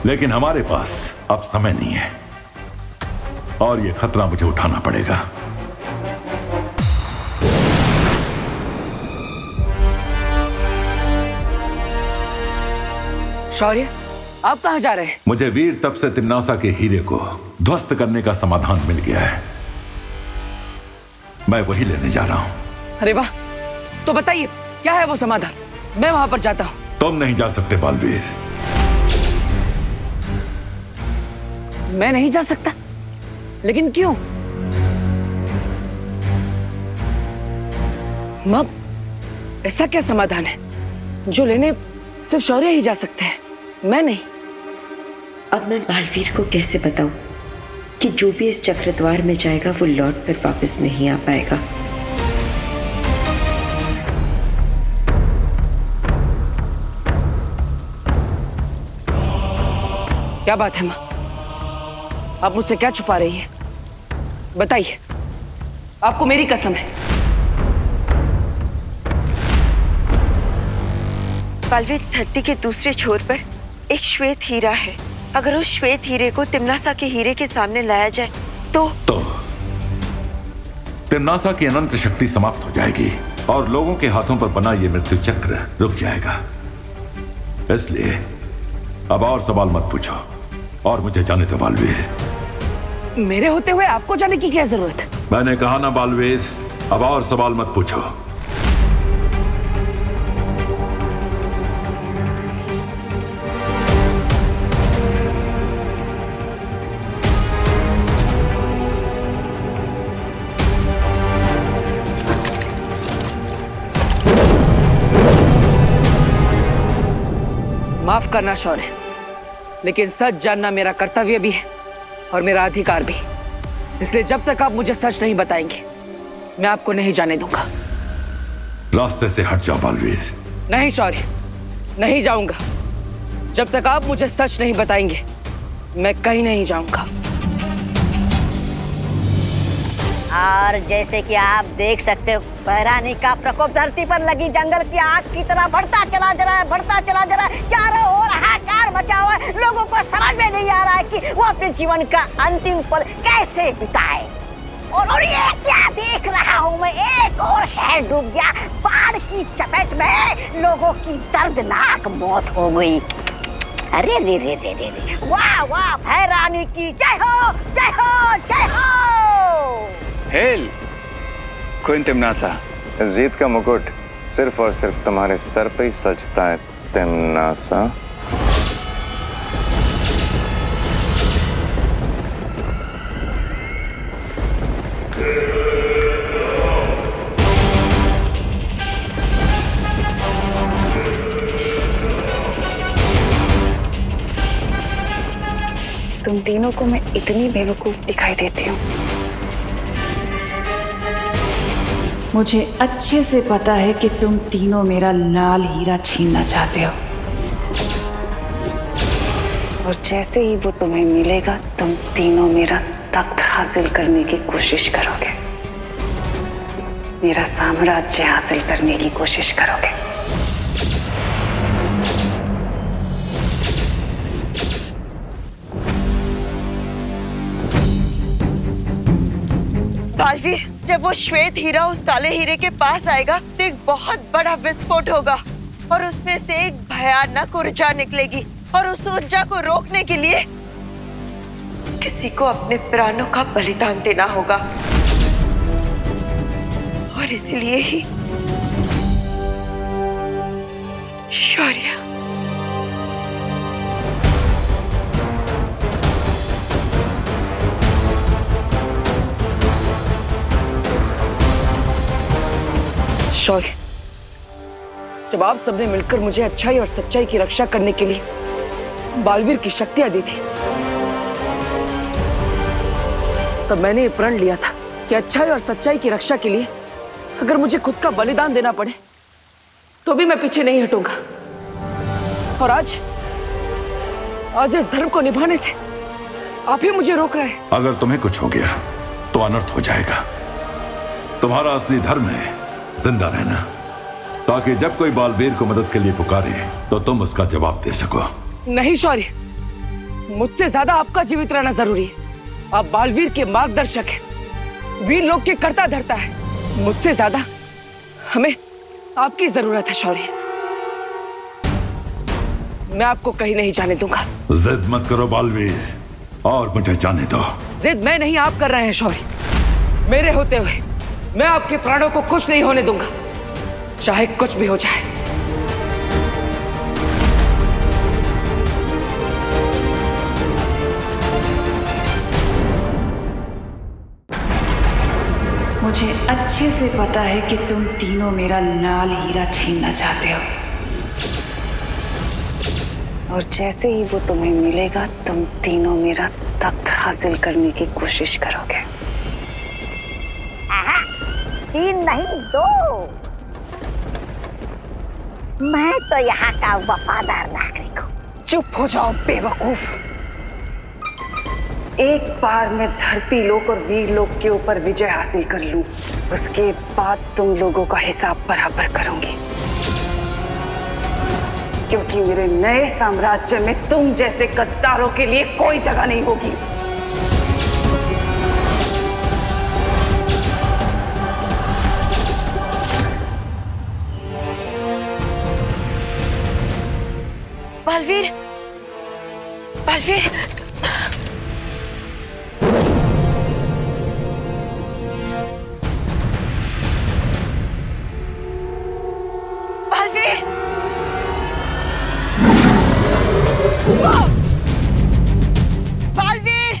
लेकिन हमारे पास अब समय नहीं है और ये खतरा मुझे उठाना पड़ेगा। शौर्य, आप कहां जा रहे हैं? मुझे वीर तप से तिम्नासा के हीरे को ध्वस्त करने का समाधान मिल गया है, मैं वही लेने जा रहा हूं। अरे वाह, तो बताइए क्या है वो समाधान, मैं वहां पर जाता हूं। तुम नहीं जा सकते बालवीर। मैं नहीं जा सकता? लेकिन क्यों? मां, ऐसा क्या समाधान है जो लेने सिर्फ शौर्य ही जा सकते हैं, मैं नहीं? अब मैं बालवीर को कैसे बताऊं कि जो भी इस चक्रद्वार में जाएगा वो लौट कर वापस नहीं आ पाएगा। क्या बात है मां, आप मुझसे क्या छुपा रही हैं? बताइए, आपको मेरी कसम है। बालवीर, धरती के दूसरे छोर पर एक श्वेत हीरा है। अगर उस श्वेत हीरे को तिम्नासा के हीरे के सामने लाया जाए तो तिम्नासा की अनंत शक्ति समाप्त हो जाएगी और लोगों के हाथों पर बना ये मृत्यु चक्र रुक जाएगा। इसलिए अब और सवाल मत पूछो और मुझे जाने दो बालवीर। मेरे होते हुए आपको जाने की क्या जरूरत है? मैंने कहा ना बालवीर, अब और सवाल मत पूछो। माफ करना शौर्य, लेकिन सच जानना मेरा कर्तव्य भी है और मेरा अधिकार भी। इसलिए जब तक आप मुझे सच नहीं बताएंगे, मैं आपको नहीं जाने दूंगा। रास्ते से हट जाओ बालवीर। नहीं शौर्य, नहीं जाऊंगा। जब तक आप मुझे सच नहीं बताएंगे, मैं कहीं नहीं जाऊंगा। और जैसे कि आप देख सकते हो, बहरानी का प्रकोप धरती पर लगी जंगल की आग की तरह बढ़ता चला जा रहा है, बढ़ता चला जा रहा है। चारों ओर हाहाकार मचा हुआ है। लोगों को समझ में नहीं आ रहा है कि वो अपने जीवन का अंतिम पल कैसे बिताए। और ये क्या देख रहा हूँ मैं, एक और शहर डूब गया बाढ़ की चपेट में। लोगों की दर्दनाक मौत हो गई। अरे रे रे रे रे रे, वाह वाह, भैरानी की जय हो, जय हो, जय हो। हेल क्वीन तिमनासा, इस जीत का मुकुट सिर्फ और सिर्फ तुम्हारे सर पे ही सजता है तिमनासा। तुम तीनों को मैं इतनी बेवकूफ दिखाई देती हूँ। मुझे अच्छे से पता है कि तुम तीनों मेरा लाल हीरा छीनना चाहते हो। और जैसे ही वो तुम्हें मिलेगा, तुम तीनों मेरा तख्त हासिल करने की कोशिश करोगे, मेरा साम्राज्य हासिल करने की कोशिश करोगे। बालवीर, जब वो श्वेत हीरा उस काले हीरे के पास आएगा तो एक बहुत बड़ा विस्फोट होगा और उसमें से एक भयानक ऊर्जा निकलेगी और उस ऊर्जा को रोकने के लिए किसी को अपने प्राणों का बलिदान देना होगा। और इसलिए ही शौर्य। शौर्य, जब आप सबने मिलकर मुझे अच्छाई और सच्चाई की रक्षा करने के लिए बालवीर की शक्तियां दी थी, तब मैंने ये प्रण लिया था कि अच्छाई और सच्चाई की रक्षा के लिए अगर मुझे खुद का बलिदान देना पड़े तो भी मैं पीछे नहीं हटूंगा। और आज इस धर्म को निभाने से आप ही मुझे रोक रहे हैं। अगर तुम्हें कुछ हो गया तो अनर्थ हो जाएगा। तुम्हारा असली धर्म है जिंदा रहना, ताकि जब कोई बालवीर को मदद के लिए पुकारे तो तुम उसका जवाब दे सको। नहीं शौर्य, मुझसे ज्यादा आपका जीवित रहना जरूरी है। आप बालवीर के मार्गदर्शक हैं, वीर लोग के कर्ता धर्ता है। मुझसे ज्यादा हमें आपकी जरूरत है शौर्य। मैं आपको कहीं नहीं जाने दूंगा। जिद मत करो बालवीर, और मुझे जाने दो। जिद मैं नहीं, आप कर रहे हैं शौर्य। मेरे होते हुए मैं आपके प्राणों को खुश नहीं होने दूंगा, चाहे कुछ भी हो जाए। मुझे अच्छे से पता है कि तुम तीनों मेरा लाल हीरा छीनना चाहते हो। और जैसे ही वो तुम्हें मिलेगा, तुम तीनों मेरा तख्त हासिल करने की कोशिश करोगे। 3 नहीं 2। मैं तो यहाँ का वफादार नागरिक हूँ। चुप हो जाओ बेवकूफ। एक बार मैं धरती लोक और वीर लोक के ऊपर विजय हासिल कर लूं, उसके बाद तुम लोगों का हिसाब बराबर करूंगी, क्योंकि मेरे नए साम्राज्य में तुम जैसे गद्दारों के लिए कोई जगह नहीं होगी। बालवीर, बालवीर, बालवीर, बालवीर,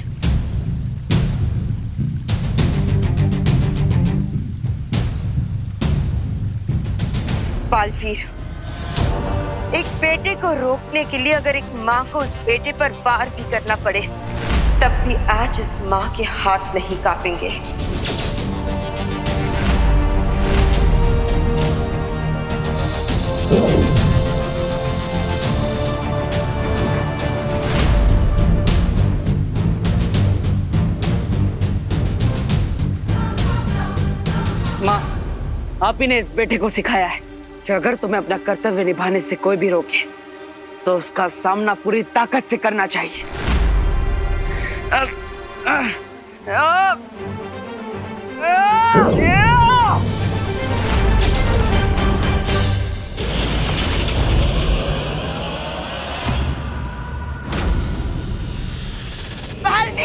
बालवीर, एक बेटे को रोकने के लिए अगर एक माँ को उस बेटे पर वार भी करना पड़े, तब भी आज इस माँ के हाथ नहीं कांपेंगे। माँ, आप ही ने इस बेटे को सिखाया है कि अगर तुम्हें अपना कर्तव्य निभाने से कोई भी रोके तो उसका सामना पूरी ताकत से करना चाहिए। बालवीर!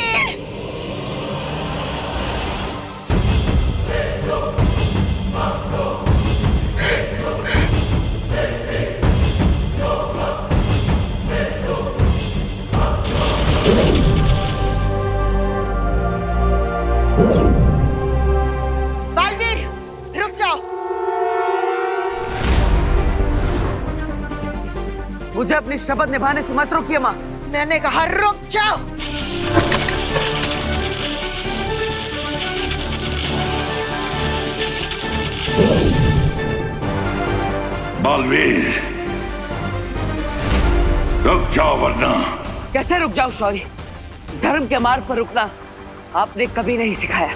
बालवीर, रुक जाओ। मुझे अपनी शपथ निभाने से मत रोकिए माँ। मैंने कहा रुक जाओ। बालवीर, रुक जाओ वरना। कैसे रुक जाओ शौर्य? धर्म के मार्ग पर रुकना आपने कभी नहीं सिखाया।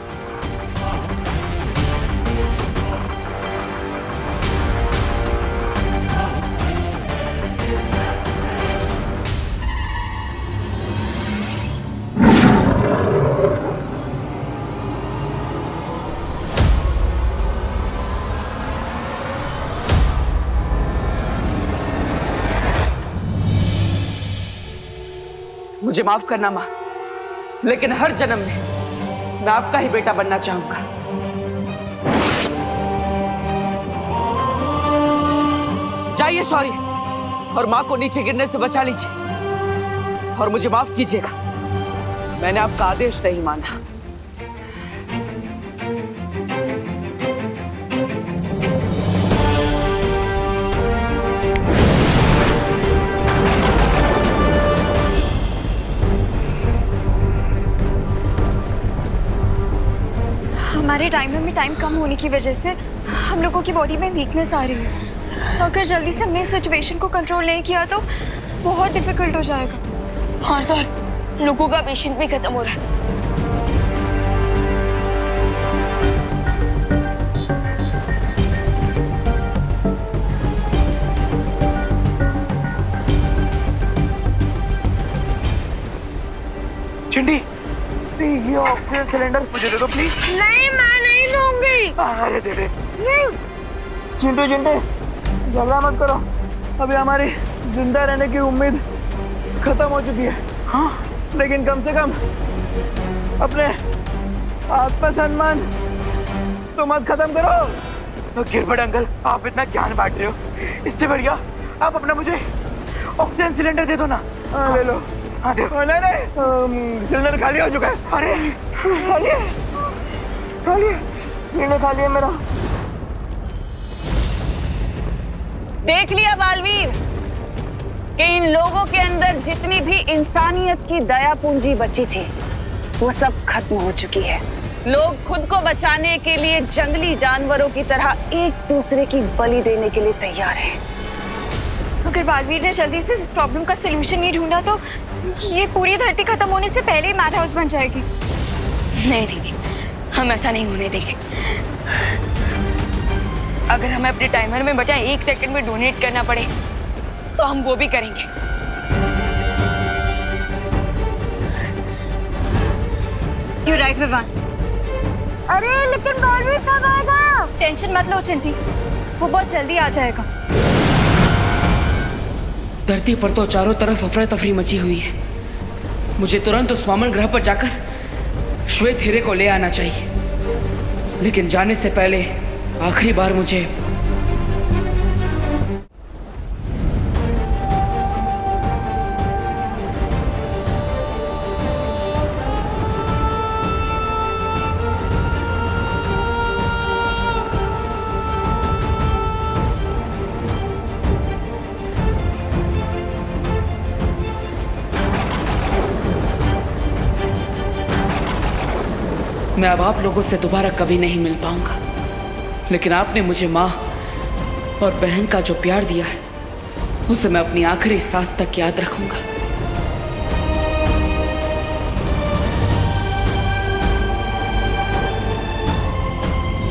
मुझे माफ करना माँ, लेकिन हर जन्म में मैं आपका ही बेटा बनना चाहूंगा। जाइए शौर्य और माँ को नीचे गिरने से बचा लीजिए और मुझे माफ कीजिएगा, मैंने आपका आदेश नहीं माना। हमारे टाइमर में टाइम कम होने की वजह से हम लोगों की बॉडी में वीकनेस आ रही है। अगर जल्दी से हमने सिचुएशन को कंट्रोल नहीं किया तो बहुत डिफिकल्ट हो जाएगा। और तो लोगों का पेशेंस भी खत्म हो रहा है। चिंटी, ये ऑक्सीजन सिलेंडर मुझे दे दो प्लीज। नहीं, मैं नहीं दूंगी। अरे दे दे। नहीं। चिंटू चिंटे, झगड़ा मत करो। अभी हमारी जिंदा रहने की उम्मीद खत्म हो चुकी है। हाँ, लेकिन कम से कम अपने आत्मसम्मान तो मत खत्म करो। तो गिरबट अंकल, आप इतना ज्ञान बांट रहे हो, इससे बढ़िया आप अपना मुझे ऑक्सीजन सिलेंडर दे दो ना। ले लो। हाँ देखो। नहीं नहीं, सिलेंडर खाली हो चुका है। अरे खाली है, खाली है, सिलेंडर खाली है मेरा। देख लिया बालवीर कि इन लोगों के अंदर जितनी भी इंसानियत की दया पूंजी बची थी वो सब खत्म हो चुकी है। लोग खुद को बचाने के लिए जंगली जानवरों की तरह एक दूसरे की बलि देने के लिए तैयार हैं। अगर बालवीर ने जल्दी से इस प्रॉब्लम का सलूशन नहीं ढूंढा तो ये पूरी धरती खत्म होने से पहले ही मैड हाउस बन जाएगी। नहीं दीदी, हम ऐसा नहीं होने देंगे। अगर हमें अपने टाइमर में बचा 1 सेकंड में डोनेट करना पड़े तो हम वो भी करेंगे। You're right, Vivaan. अरे लेकिन बालवीर कब आएगा? टेंशन मत लो चिंटी, वो बहुत जल्दी आ जाएगा। धरती पर तो चारों तरफ अफरा तफरी मची हुई है। मुझे तुरंत उस वामन ग्रह पर जाकर श्वेत हीरे को ले आना चाहिए, लेकिन जाने से पहले आखिरी बार मुझे मैं अब आप लोगों से दोबारा कभी नहीं मिल पाऊंगा, लेकिन आपने मुझे माँ और बहन का जो प्यार दिया है उसे मैं अपनी आखिरी सांस तक याद रखूंगा।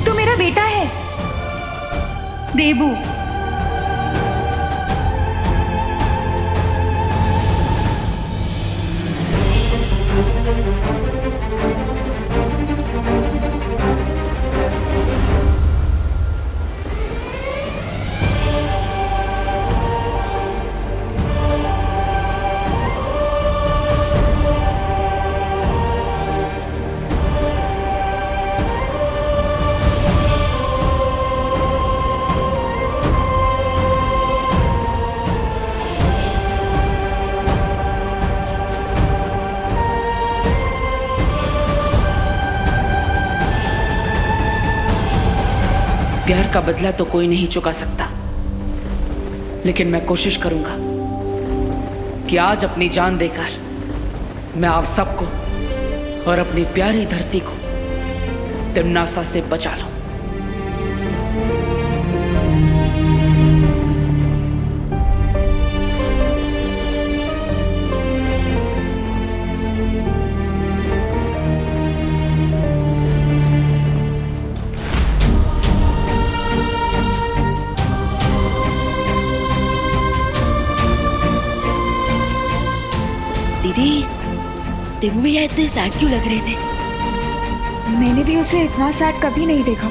तो मेरा बेटा है, देबू। प्यार का बदला तो कोई नहीं चुका सकता, लेकिन मैं कोशिश करूंगा कि आज अपनी जान देकर मैं आप सबको और अपनी प्यारी धरती को तिम्नासा से बचा लूं। दीदी, देबू भैया इतने सैड क्यों लग रहे थे? मैंने भी उसे इतना सैड कभी नहीं देखा।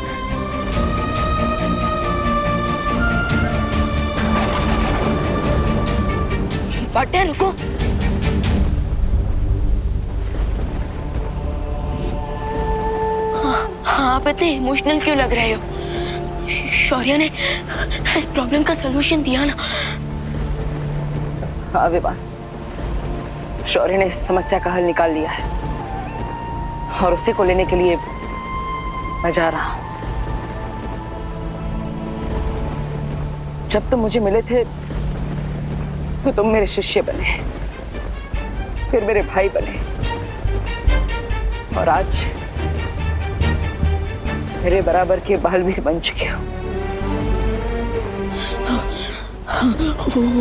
पार्टनर रुको। हाँ, आप इतने इमोशनल क्यों लग रहे हो? शौर्य ने इस प्रॉब्लम का सलूशन दिया ना। हाँ विवान, शौर्य ने इस समस्या का हल निकाल लिया है और उसी को लेने के लिए मैं जा रहा हूं। जब तुम मुझे मिले थे तो तुम मेरे शिष्य बने, फिर मेरे भाई बने, और आज मेरे बराबर के बालवीर बन चुके हो।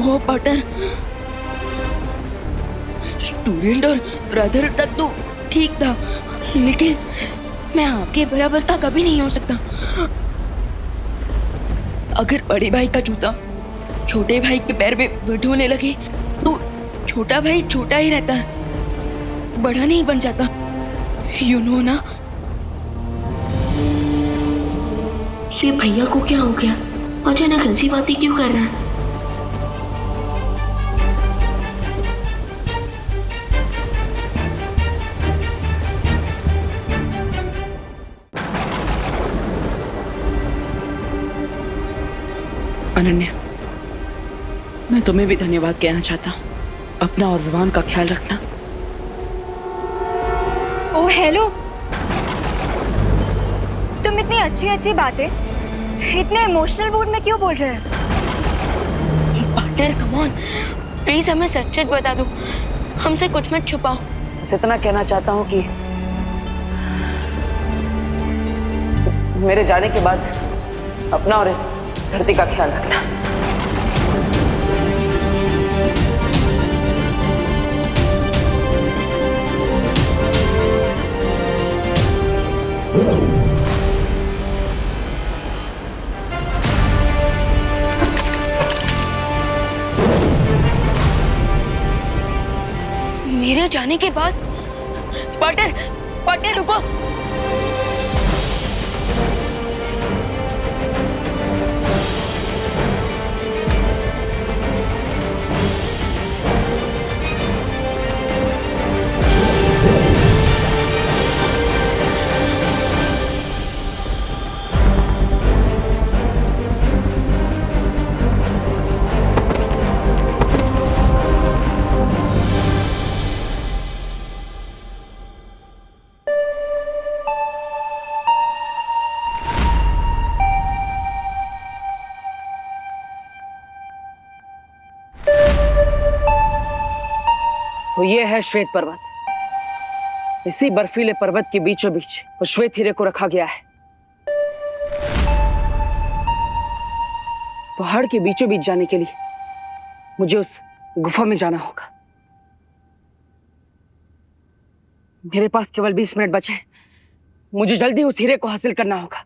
वो पार्टनर, स्टूडेंट और ब्रदर तक तो ठीक था, लेकिन मैं आपके बराबर का कभी नहीं हो सकता। अगर बड़े भाई का जूता छोटे भाई के पैर में ढोने लगे तो छोटा भाई छोटा ही रहता है, बड़ा नहीं बन जाता। यू नो ना। ये भैया को क्या हो गया? अचानक ऐसी बातें क्यों कर रहा है? अनन्या, मैं तुम्हें भी धन्यवाद कहना चाहता हूँ। अपना और विवान का ख्याल रखना। ओ हेलो, तुम इतनी अच्छी अच्छी बातें इतने इमोशनल मूड में क्यों बोल रहे हो? पार्टनर कम ऑन, प्लीज हमें सच सच बता दो, हमसे कुछ मत छुपाओ। बस इतना कहना चाहता हूँ कि मेरे जाने के बाद अपना और इस धरती का ख्याल रखना। मेरे जाने के बाद पार्टनर रुको। तो ये है श्वेत पर्वत। इसी बर्फीले पर्वत के बीचों बीच उस श्वेत हीरे को रखा गया है। पहाड़ के बीचों बीच जाने के लिए मुझे उस गुफा में जाना होगा। मेरे पास केवल 20 मिनट बचे हैं। मुझे जल्दी उस हीरे को हासिल करना होगा।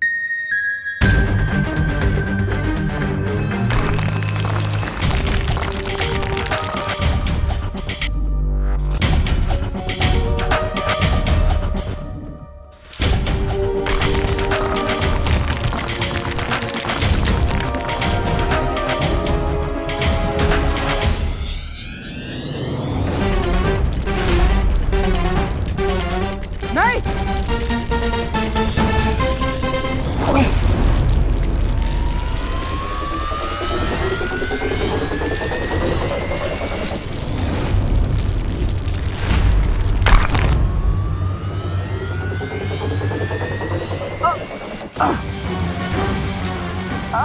इससे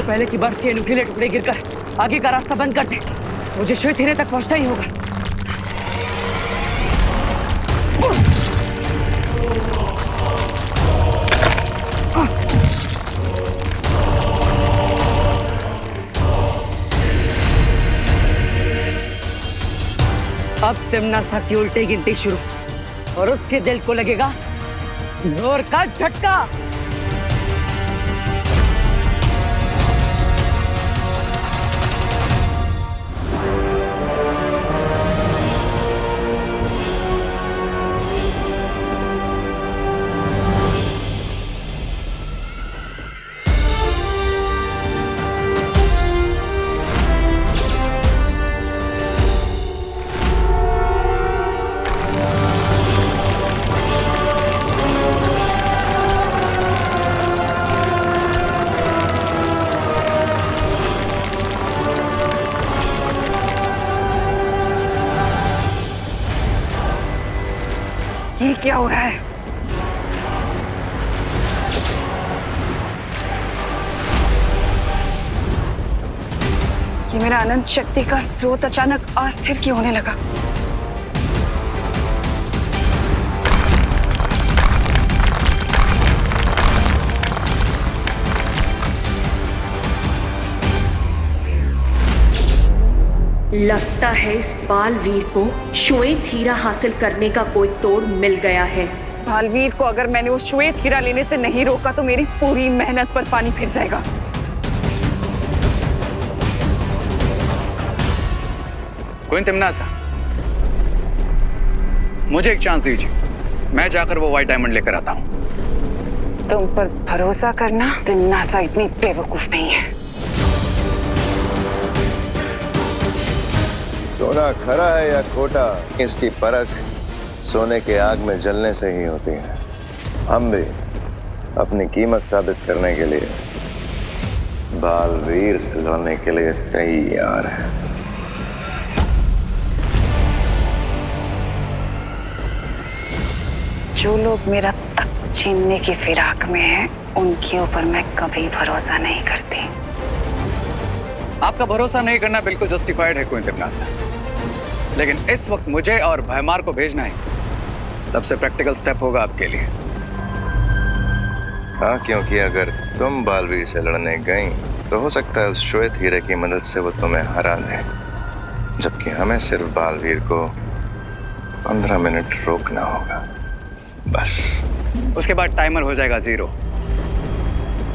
पहले कि बर्फ के नुकीले टुकड़े गिरकर आगे का रास्ता बंद कर दे, मुझे श्वेत हीरे तक पहुंचना ही होगा। अब तिम्नासा की उल्टी गिनती शुरू और उसके दिल को लगेगा जोर का झटका। ये क्या हो रहा है? ये मेरा अनंत शक्ति का स्रोत अचानक अस्थिर क्यों होने लगा? लगता है इस बालवीर को श्वेत हीरा हासिल करने का कोई तोड़ मिल गया है। बालवीर को अगर मैंने वो श्वेत हीरा लेने से नहीं रोका तो मेरी पूरी मेहनत पर पानी फिर जाएगा। क्वीन तिम्नासा, मुझे एक चांस दीजिए, मैं जाकर वो व्हाइट डायमंड लेकर आता हूं। तुम पर भरोसा करना तिम्नासा इतनी बेवकूफ नहीं है। सोना खरा है या खोटा, इसकी परख सोने के आग में जलने से ही होती है। हम भी अपनी कीमत साबित करने के लिए बालवीर से लड़ने के लिए तैयार हैं। जो लोग मेरा तख्त छीनने की फिराक में हैं, उनके ऊपर मैं कभी भरोसा नहीं करती। आपका भरोसा नहीं करना बिल्कुल जस्टिफाइड है क्वीन तिम्नासा, लेकिन इस वक्त मुझे और भयमार को भेजना ही सबसे प्रैक्टिकल स्टेप होगा आपके लिए। हाँ, क्योंकि अगर तुम बालवीर से लड़ने गई तो हो सकता है उस श्वेत हीरे की मदद से वो तुम्हें हरा दे, जबकि हमें सिर्फ बालवीर को 15 मिनट रोकना होगा, बस। उसके बाद टाइमर हो जाएगा 0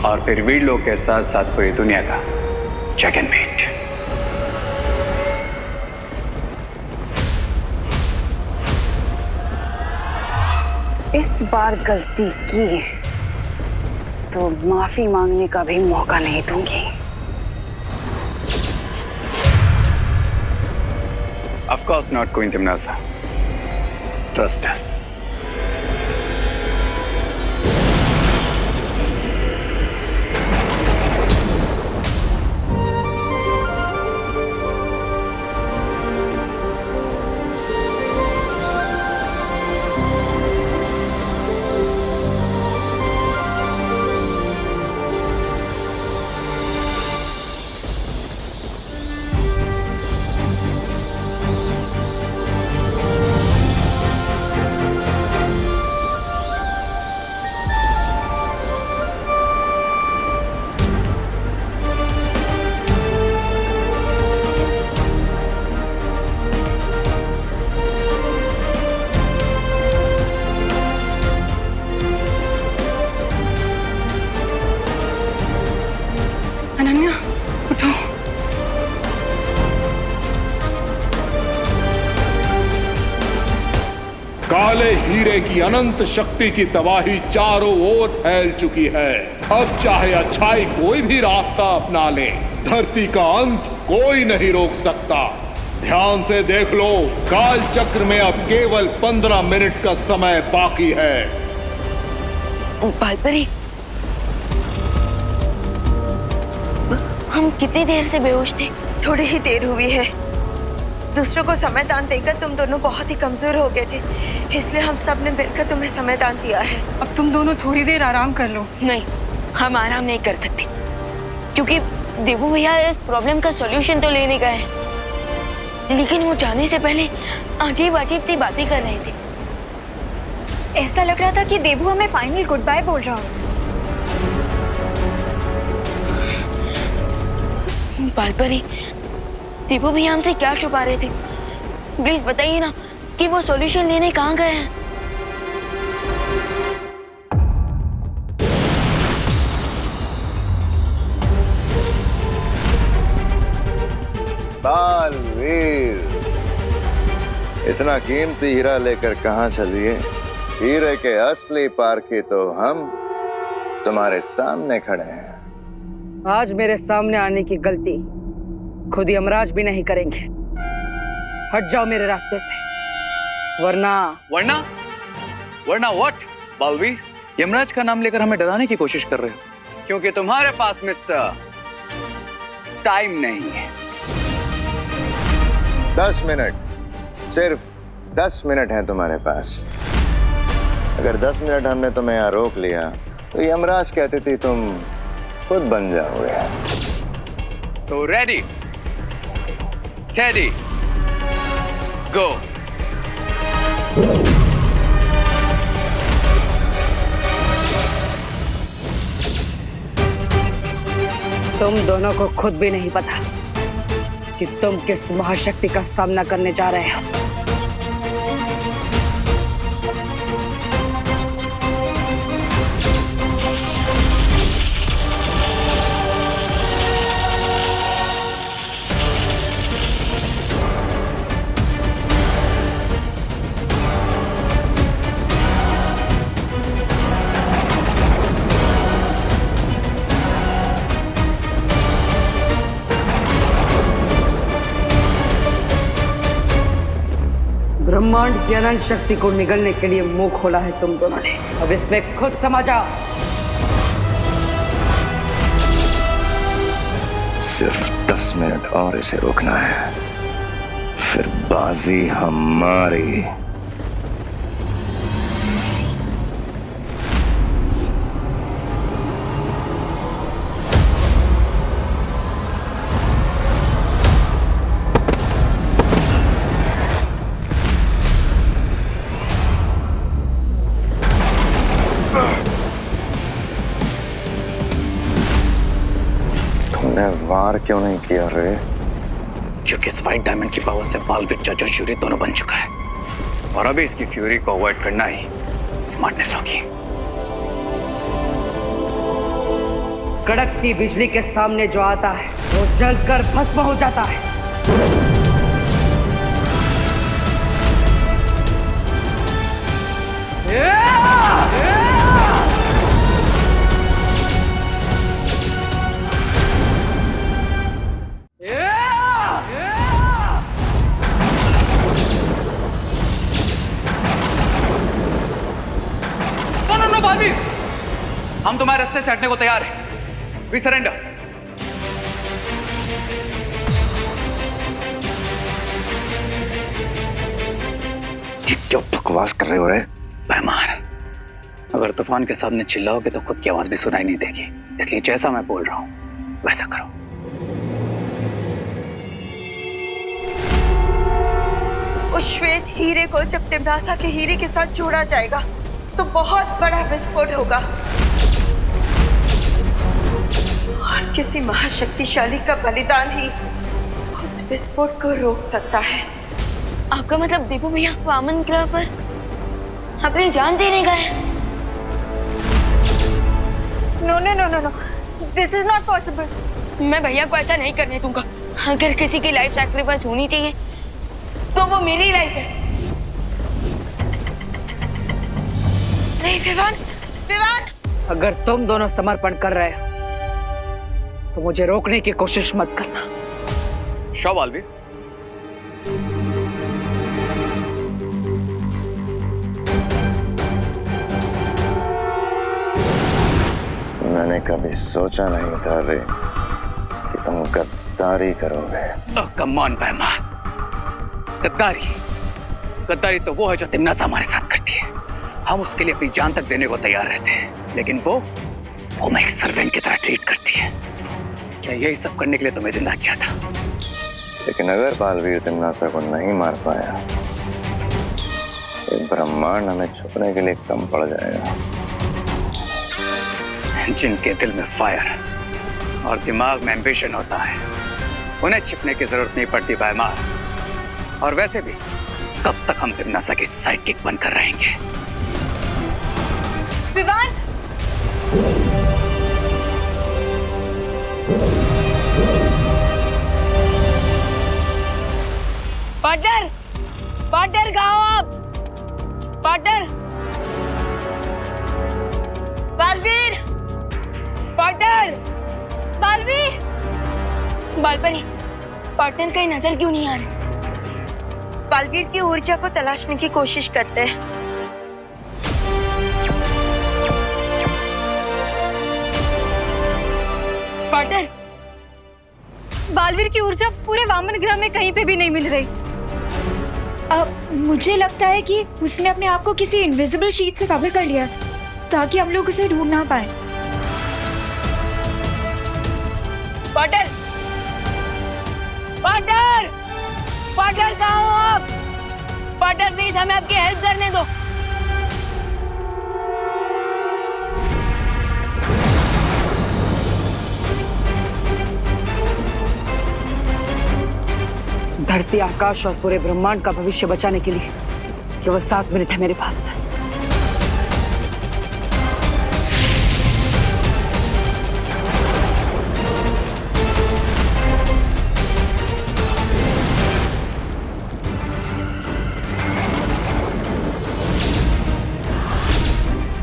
और फिर वीर लोग के साथ साथ पूरी दुनिया का चेक एंड मेट। इस बार गलती की तो माफी मांगने का भी मौका नहीं दूंगी। Of course not, Queen Timnasa. Trust us. Ananya, उठो। काले हीरे की अनंत शक्ति की तबाही चारों ओर फैल चुकी है। अब चाहे अच्छाई कोई भी रास्ता अपना ले, धरती का अंत कोई नहीं रोक सकता। ध्यान से देख लो, काल चक्र में अब केवल 15 मिनट का समय बाकी है। बालपरी, हम कितनी देर से बेहोश थे? थोड़ी ही देर हुई है। दूसरों को समय दान देकर तुम दोनों बहुत ही कमजोर हो गए थे, इसलिए हम सब ने मिलकर तुम्हें समय दान दिया है। अब तुम दोनों थोड़ी देर आराम कर लो। नहीं, हम आराम नहीं कर सकते, क्योंकि देवू भैया इस प्रॉब्लम का सॉल्यूशन तो लेने गए हैं, लेकिन वो जाने से पहले अजीब अजीब सी बातें कर रहे थे। ऐसा लग रहा था कि देवू हमें फाइनल गुड बाय बोल रहा हो। बालपरी, देवू भैया हमसे क्या छुपा रहे थे? प्लीज बताइए ना कि वो सॉल्यूशन लेने कहाँ गए हैं। बालवीर, इतना कीमती हीरा लेकर कहाँ चलिए? हीरे के असली पारखी तो हम तुम्हारे सामने खड़े हैं। आज मेरे सामने आने की गलती खुद यमराज भी नहीं करेंगे। हट जाओ मेरे रास्ते से, वरना व्हाट? बालवीर, यमराज का नाम लेकर हमें डराने की कोशिश कर रहे हो, क्योंकि तुम्हारे पास मिस्टर टाइम नहीं है। 10 मिनट, सिर्फ 10 मिनट है तुम्हारे पास। अगर 10 मिनट हमने तुम्हें यहाँ रोक लिया तो यमराज कहती थी तुम खुद बन जाओगे। So ready, steady, go. तुम दोनों को खुद भी नहीं पता कि तुम किस महाशक्ति का सामना करने जा रहे हो। ब्रह्मांड की अनंत शक्ति को निगलने के लिए मुंह खोला है तुम दोनों ने। अब इसमें खुद समझ आओ। सिर्फ 10 मिनट और इसे रोकना है, फिर बाजी हमारी। वार क्यों नहीं किया रे? क्योंकि इस व्हाइट डायमंड की पावर से बालवीर जज और ज्यूरी दोनों बन चुका है, और अभी इसकी फ्यूरी को अवॉइड करना ही स्मार्टनेस होगी। कड़कती बिजली के सामने जो आता है वो जलकर भस्म हो जाता है। हम तुम्हारे रास्ते से हटने को तैयार हैं। We surrender. ये क्या बकवास कर रहे हो रे? मेहमान, अगर तूफान के सामने चिल्लाओगे तो खुद की आवाज भी सुनाई नहीं देगी, इसलिए जैसा मैं बोल रहा हूं वैसा करो। उस श्वेत हीरे को जब तिम्नासा के हीरे के साथ जोड़ा जाएगा तो बहुत बड़ा विस्फोट होगा, और किसी महाशक्तिशाली का बलिदान ही उस विस्फोट को रोक सकता है। आपका मतलब देवू भैया वामन ग्रह पर अपनी जान देने गए? No no no no no, this is not possible. मैं भैया को ऐसा नहीं करने दूंगा। अगर किसी की लाइफ सैक्रिफाइस होनी चाहिए तो वो मेरी लाइफ है। नहीं विवान, विवान! अगर तुम दोनों समर्पण कर रहे हो तो मुझे रोकने की कोशिश मत करना। शो बालवीर, मैंने कभी सोचा नहीं था रे कि तुम गद्दारी करोगे। कम ऑन बहमान, गद्दारी गद्दारी तो वो है जो तिमनासा हमारे साथ करती है। हम उसके लिए अपनी जान तक देने को तैयार रहते हैं, लेकिन वो मैं एक सर्वेंट की तरह ट्रीट करती है। क्या यही सब करने के लिए तुम्हें जिंदा किया था? लेकिन अगर बालवीर तिमनासा को नहीं मार पाया, एक ब्रह्मांड हमें छुपने के लिए कम पड़ जाएगा। जिनके दिल में फायर और दिमाग में एम्बिशन होता है, उन्हें छिपने की जरूरत नहीं पड़ती बहमान। और वैसे भी कब तक हम तिमनासा की साइड किक बनकर रहेंगे? विवान! पार्टनर, पार्टनर कहाँ हो आप? Partner, Baalveer! Partner, Baalveer! Baalpari, partner कहीं नजर क्यों नहीं आ रहे? बालवीर की ऊर्जा को तलाशने की कोशिश करते हैं। पार्टनर, बालवीर की ऊर्जा पूरे वामन ग्रह में कहीं पे भी नहीं मिल रही। मुझे लगता है कि उसने अपने आप को किसी इनविजिबल शीट से कवर कर लिया ताकि हम लोग उसे ढूंढ ना पाए। पार्टनर, पार्टनर, पार्टनर कहाँ हो आप? पार्टनर प्लीज हमें आपकी हेल्प करने दो। धरती, आकाश और पूरे ब्रह्मांड का भविष्य बचाने के लिए केवल 7 मिनट है मेरे पास।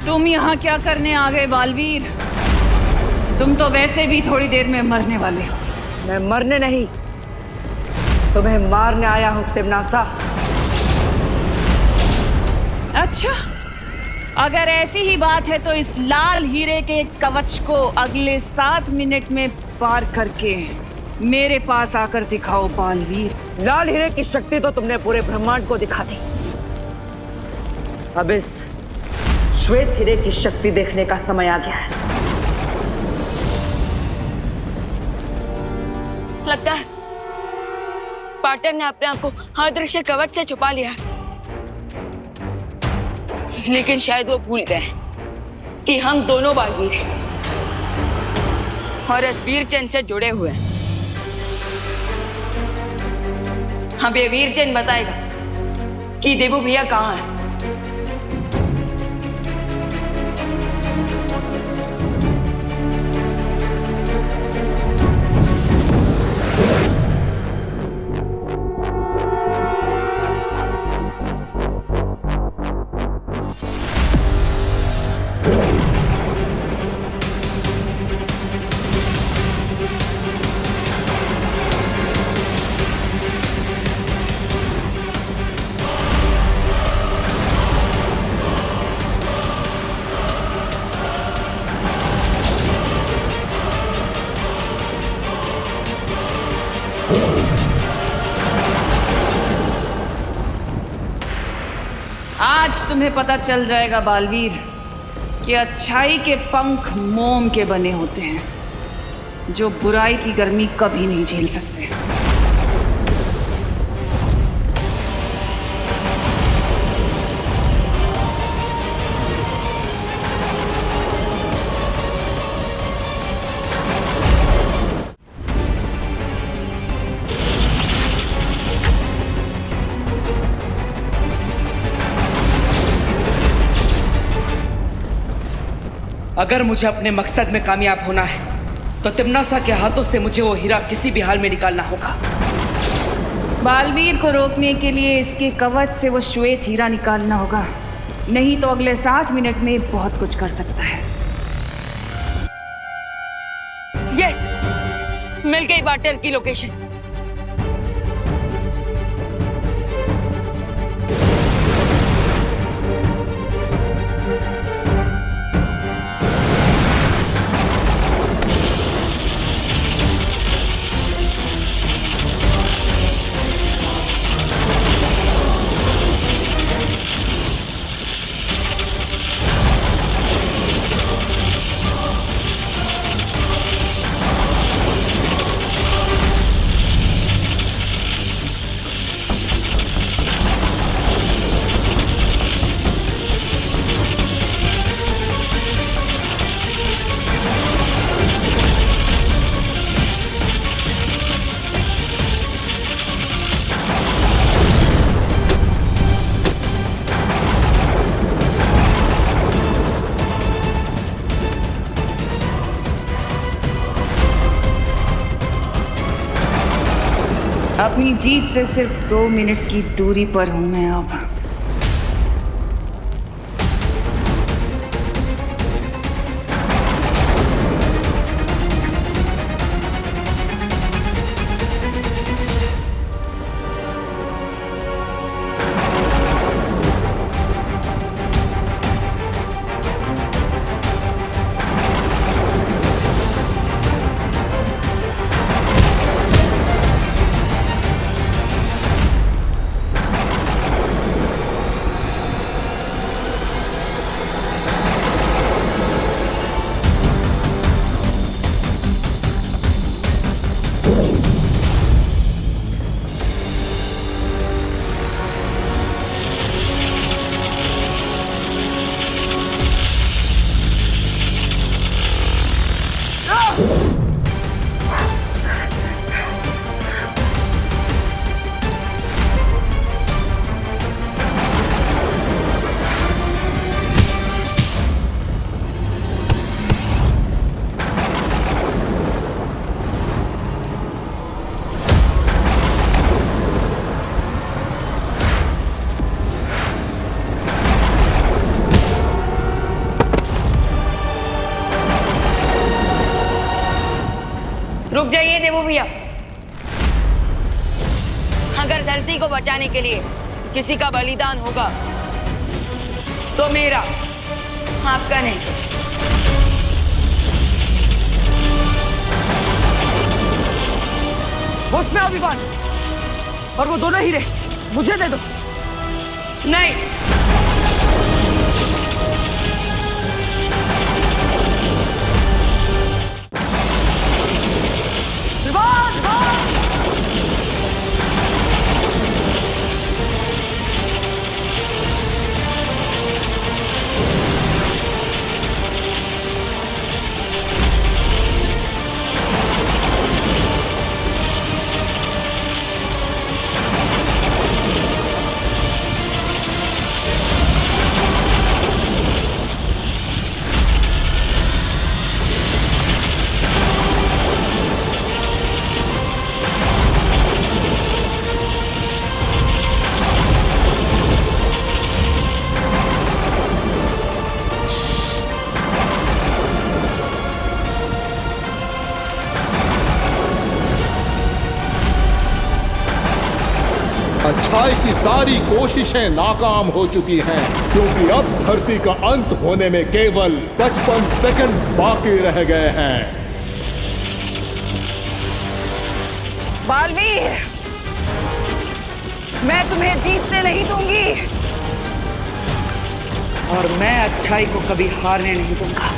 तुम यहाँ क्या करने आ गए बालवीर? तुम तो वैसे भी थोड़ी देर में मरने वाले हो। मैं मरने नहीं, तुम्हें मारने आया हूं तिमनासा। अच्छा, अगर ऐसी ही बात है तो इस लाल हीरे के कवच को अगले 7 मिनट में पार करके मेरे पास आकर दिखाओ बालवीर। लाल हीरे की शक्ति तो तुमने पूरे ब्रह्मांड को दिखा दी। अब इस श्वेत हीरे की शक्ति देखने का समय आ गया है। लगता है पार्टनर ने अपने आप को अदृश्य कवच से छुपा लिया, लेकिन शायद वो भूल गए कि हम दोनों बालवीर हैं और इस वीर चंद से जुड़े हुए हैं। हमें ये वीर चंद बताएगा कि देवू भैया कहाँ है। आज तुम्हें पता चल जाएगा बालवीर कि अच्छाई के पंख मोम के बने होते हैं जो बुराई की गर्मी कभी नहीं झेल सकते। अगर मुझे अपने मकसद में कामयाब होना है तो तिमनासा के हाथों से मुझे वो हीरा किसी भी हाल में निकालना होगा। बालवीर को रोकने के लिए इसके कवच से वो श्वेत हीरा निकालना होगा, नहीं तो अगले 7 मिनट में बहुत कुछ कर सकता है। यस, मिल गई पार्टनर की लोकेशन। अपनी जीत से सिर्फ 2 मिनट की दूरी पर हूं मैं अब। रुक जाइए देवू भैया। अगर धरती को बचाने के लिए किसी का बलिदान होगा तो मेरा, आपका नहीं। होश में अभिमान और वो दोनों हीरे मुझे दे दो। नहीं, अच्छाई की सारी कोशिशें नाकाम हो चुकी हैं, क्योंकि अब धरती का अंत होने में केवल 55 सेकंड्स बाकी रह गए हैं। बालवीर, मैं तुम्हें जीतने नहीं दूंगी और मैं अच्छाई को कभी हारने नहीं दूंगा।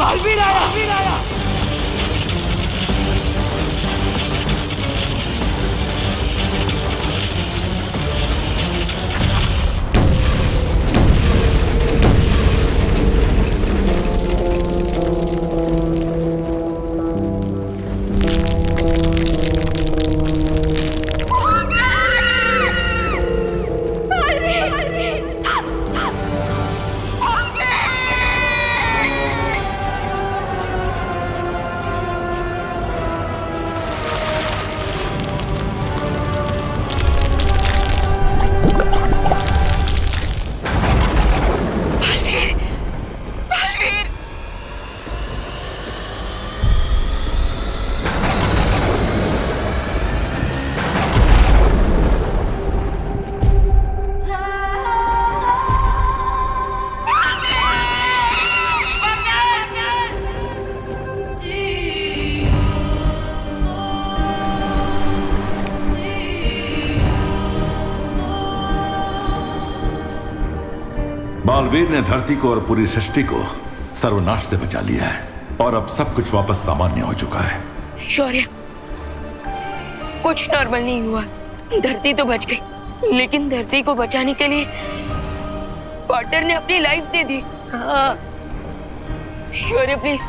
बालवीर आया। बालवीर ने धरती को और पूरी सृष्टि को सर्वनाश से बचा लिया है और अब सब कुछ वापस सामान्य हो चुका है। शौर्य, कुछ नॉर्मल नहीं हुआ। धरती तो बच गई, लेकिन धरती को बचाने के लिए पार्टनर ने अपनी life they the. Shaurya please,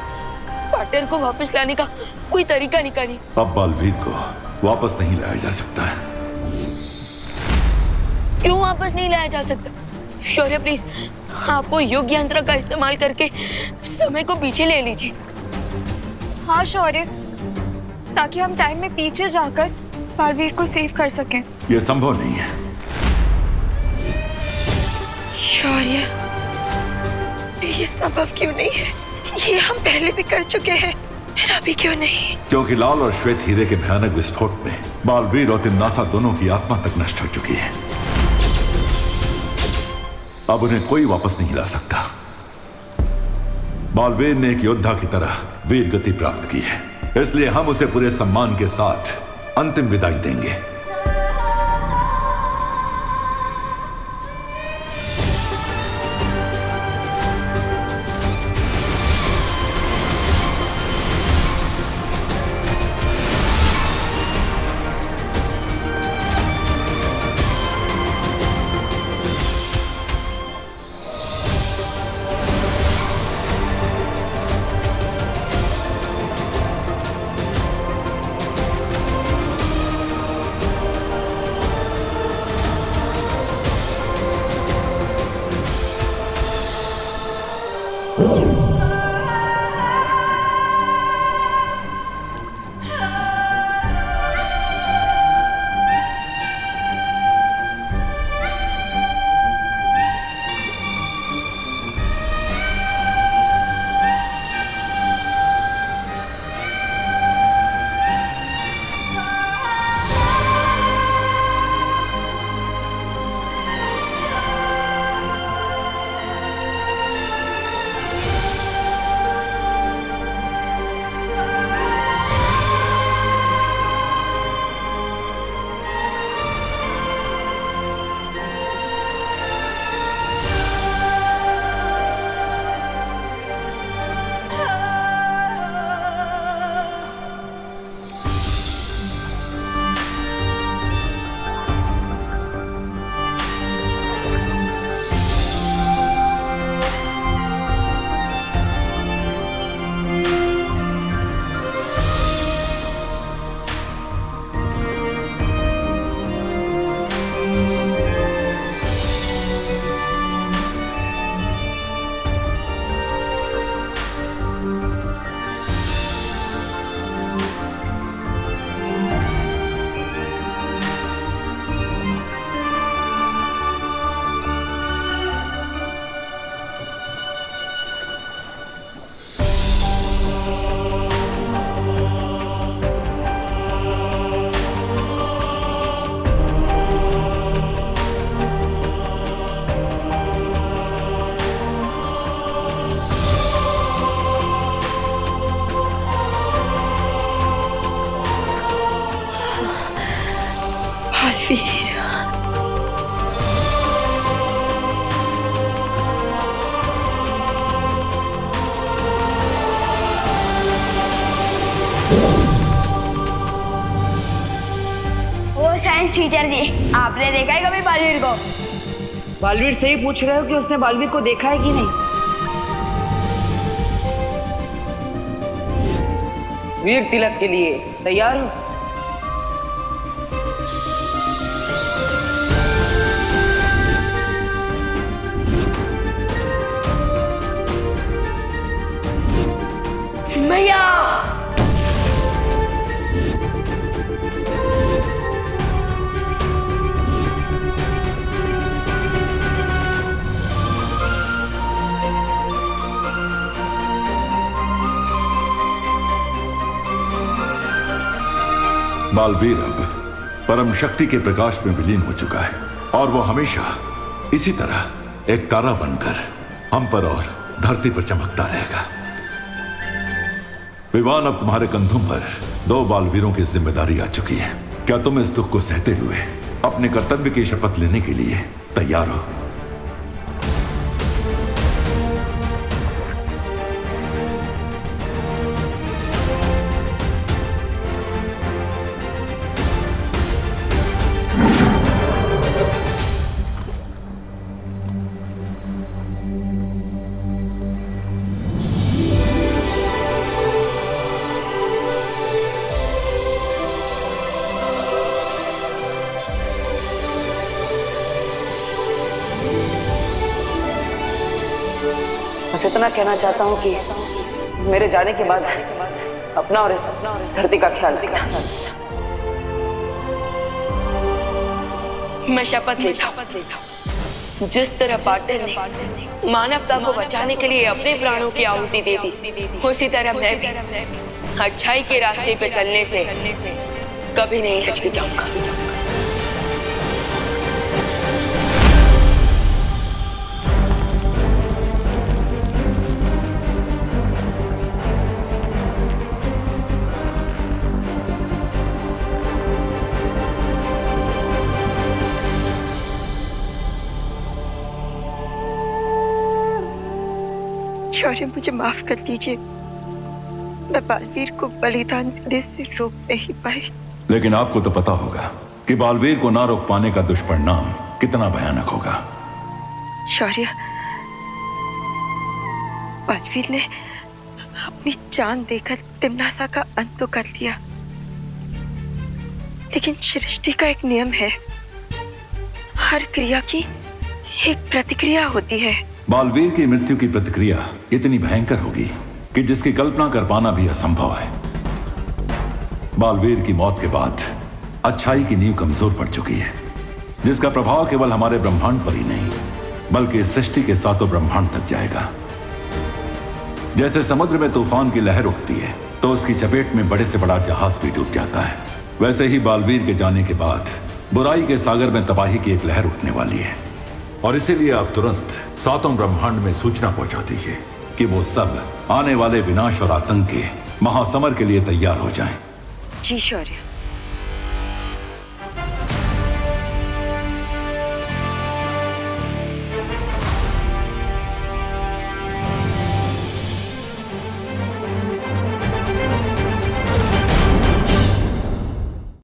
partner को वापस लाने का कोई तरीका निकालिए। अब बालवीर को वापस नहीं लाया जा सकता। क्यों वापस नहीं लाया जा सकता? शौर्य प्लीज, आप वो युग यंत्र का इस्तेमाल करके समय को पीछे ले लीजिए। हाँ शौर्य, ताकि हम टाइम में पीछे जाकर बालवीर को सेव कर सकें। यह संभव नहीं है। शौर्य, ये संभव क्यों नहीं है? ये हम पहले भी कर चुके हैं, फिर अभी क्यों नहीं? क्योंकि लाल और श्वेत हीरे के भयानक विस्फोट में बालवीर और तिम्नासा दोनों की आत्मा तक नष्ट हो चुकी है। अब उन्हें कोई वापस नहीं ला सकता। बालवीर ने एक योद्धा की तरह वीर गति प्राप्त की है, इसलिए हम उसे पूरे सम्मान के साथ अंतिम विदाई देंगे। टीचर जी, आपने देखा है कभी बालवीर को? बालवीर से ही पूछ रहे हो कि उसने बालवीर को देखा है कि नहीं? वीर तिलक के लिए तैयार हो? भैया बालवीर अब परम शक्ति के प्रकाश में विलीन हो चुका है और वो हमेशा इसी तरह एक तारा बनकर हम पर और धरती पर चमकता रहेगा। विवान, अब तुम्हारे कंधों पर 2 बालवीरों की जिम्मेदारी आ चुकी है। क्या तुम इस दुख को सहते हुए अपने कर्तव्य की शपथ लेने के लिए तैयार हो? बस इतना कहना चाहता हूँ कि मेरे जाने के बाद अपना और इस धरती का ख्याल रखना। मैं शपथ लेता हूँ, जिस तरह पाटिल ने मानवता को बचाने के लिए अपने प्राणों की आहुति दे दी, उसी तरह मैं भी अच्छाई के रास्ते पे चलने से कभी नहीं हिचकिचाऊंगा। शौर्य, मुझे माफ कर दीजिए, मैं बालवीर को बलिदान देने से रोक नहीं पाई। लेकिन आपको तो पता होगा कि बालवीर को ना रोक पाने का दुष्परिणाम कितना भयानक होगा। शौर्य, बालवीर ने अपनी जान देकर तिम्नासा का अंत तो कर लिया, लेकिन सृष्टि का एक नियम है, हर क्रिया की एक प्रतिक्रिया होती है। बालवीर की मृत्यु की प्रतिक्रिया इतनी भयंकर होगी कि जिसकी कल्पना कर पाना भी असंभव है। बालवीर की मौत के बाद अच्छाई की नींव कमजोर पड़ चुकी है, जिसका प्रभाव केवल हमारे ब्रह्मांड पर ही नहीं बल्कि सृष्टि के 7 ब्रह्मांड तक जाएगा। जैसे समुद्र में तूफान की लहर उठती है तो उसकी चपेट में बड़े से बड़ा जहाज भी डूब जाता है, वैसे ही बालवीर के जाने के बाद बुराई के सागर में तबाही की एक लहर उठने वाली है। और इसीलिए आप तुरंत 7 ब्रह्मांड में सूचना पहुंचा दीजिए कि वो सब आने वाले विनाश और आतंक के महासमर के लिए तैयार हो जाएं। जी शौर्य।